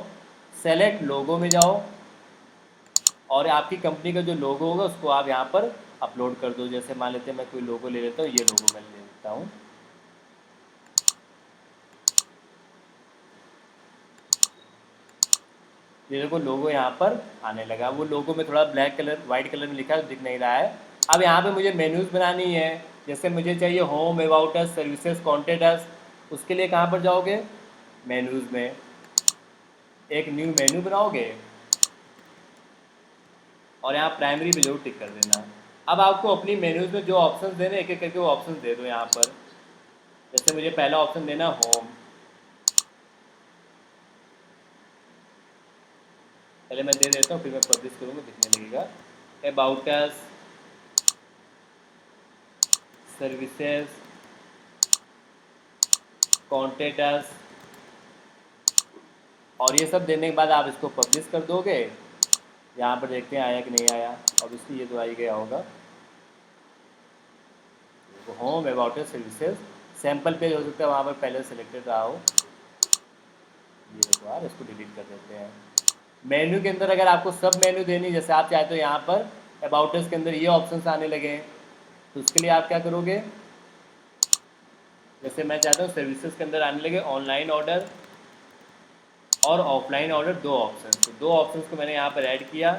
सेलेक्ट लोगो में जाओ, और आपकी कंपनी का जो लोगो होगा उसको आप यहाँ पर अपलोड कर दो। जैसे मान लेते हैं मैं कोई लोगो ले लेता हूँ, ये लोगो मैं ले लेता हूँ। ये देखो लोगो यहाँ पर आने लगा, वो लोगो में थोड़ा ब्लैक कलर वाइट कलर में लिखा है, दिख नहीं रहा है। अब यहाँ पे मुझे मेन्यूज़ बनानी है, जैसे मुझे चाहिए home, about us, services, contact us. उसके लिए कहाँ पर जाओगे, मेन्यूज़ में एक न्यू मेन्यू बनाओगे और यहाँ प्राइमरी पे जरूर टिक कर देना। अब आपको अपनी मेन्यूज़ में जो ऑप्शन देने, एक एक करके वो ऑप्शन दे दो यहाँ पर। जैसे मुझे पहला ऑप्शन देना होम, पहले मैं दे देता हूँ, फिर मैं पब्लिश करूँगा, दिखने लगेगा। About us, services, contact us, और ये सब देने के बाद आप इसको पब्लिश कर दोगे। यहाँ पर देखते हैं आया कि नहीं आया, ऑब्वियसली ये तो आ ही गया होगा। तो home, about us, services, sample page हो सकता है वहाँ पर पहले सेलेक्टेड रहा हो। ये देखो यार, इसको डिलीट कर देते हैं। मेन्यू के अंदर अगर आपको सब मेन्यू देनी, जैसे आप चाहते हो यहाँ पर अबाउट अस के अंदर ये ऑप्शंस आने लगे, तो उसके लिए आप क्या करोगे, जैसे मैं चाहता हूँ सर्विसेज के अंदर आने लगे ऑनलाइन ऑर्डर और ऑफलाइन ऑर्डर, दो ऑप्शन, तो दो ऑप्शंस को मैंने यहाँ पर ऐड किया।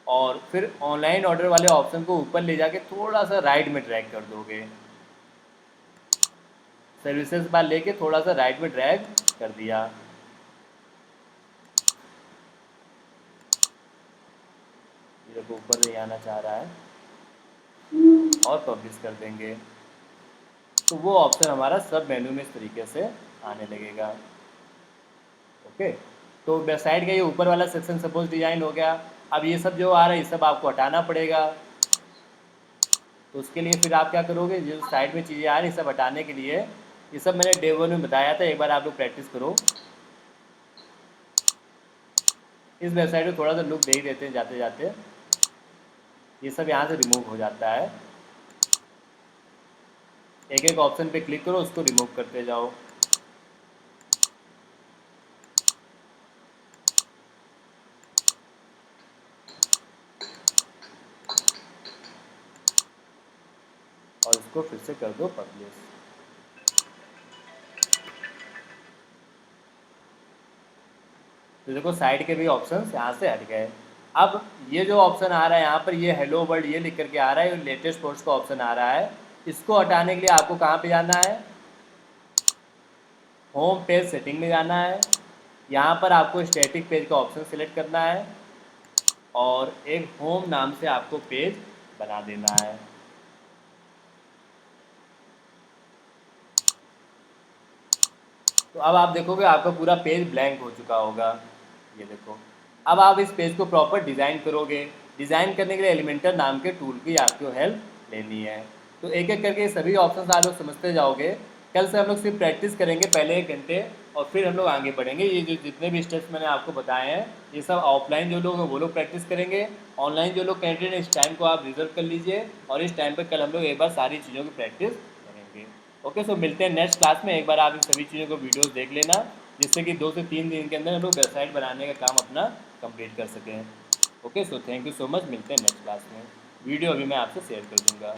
और फिर ऑनलाइन ऑर्डर वाले ऑप्शन को ऊपर ले जाके थोड़ा सा राइट में ड्रैग कर दोगे। सर्विसेज बार लेके थोड़ा सा राइट में ड्रैग कर दिया। ये देखो ऊपर नहीं आना चाह रहा है और पब्लिश कर देंगे तो वो ऑप्शन हमारा सब मेन्यू में इस तरीके से आने लगेगा। ओके, तो वेबसाइट का ये ऊपर वाला सेक्शन सपोज डिजाइन हो गया। अब ये सब जो आ रहा है ये सब आपको हटाना पड़ेगा। तो उसके लिए फिर आप क्या करोगे, जो साइड में चीज़ें आ रही सब हटाने के लिए, ये सब मैंने डे 1 में बताया था, एक बार आप लोग प्रैक्टिस करो। इस वेबसाइट को थोड़ा सा लुक दे ही देते हैं जाते जाते। ये सब यहाँ से रिमूव हो जाता है। एक एक ऑप्शन पे क्लिक करो, उसको रिमूव करते जाओ। और इसको फिर से कर दो पब्लिश। तो देखो साइड के भी ऑप्शंस यहाँ से हट गए। अब ये जो ऑप्शन आ रहा है यहाँ पर, ये हेलो वर्ल्ड ये लिख करके आ रहा है, लेटेस्ट पोस्ट का ऑप्शन आ रहा है। इसको हटाने के लिए आपको कहाँ पे जाना है, होम पेज सेटिंग में जाना है। यहाँ पर आपको स्टैटिक पेज का ऑप्शन सेलेक्ट करना है और एक होम नाम से आपको पेज बना देना है। तो अब आप देखोगे आपका पूरा पेज ब्लैंक हो चुका होगा। ये देखो, अब आप इस पेज को प्रॉपर डिज़ाइन करोगे। डिज़ाइन करने के लिए एलिमेंटर नाम के टूल की आपको हेल्प लेनी है। तो एक एक करके सभी ऑप्शंस आप लोग समझते जाओगे। कल से हम लोग सिर्फ प्रैक्टिस करेंगे पहले 1 घंटे और फिर हम लोग आगे बढ़ेंगे। ये जो जितने भी स्टेप्स मैंने आपको बताए हैं ये सब ऑफलाइन जो लोग हैं वो लोग प्रैक्टिस करेंगे। ऑनलाइन जो लोग कैंडिडेट हैं इस टाइम को आप रिजर्व कर लीजिए और इस टाइम पर कल हम लोग एक बार सारी चीज़ों की प्रैक्टिस करेंगे। ओके, सो मिलते हैं नेक्स्ट क्लास में। एक बार आप इन सभी चीज़ों को वीडियोस देख लेना जिससे कि 2 से 3 दिन के अंदर हम लोग वेबसाइट बनाने का काम अपना कंप्लीट कर सकें। Okay, so thank you so much. मिलते हैं नेक्स्ट क्लास में। वीडियो अभी मैं आपसे शेयर कर दूँगा।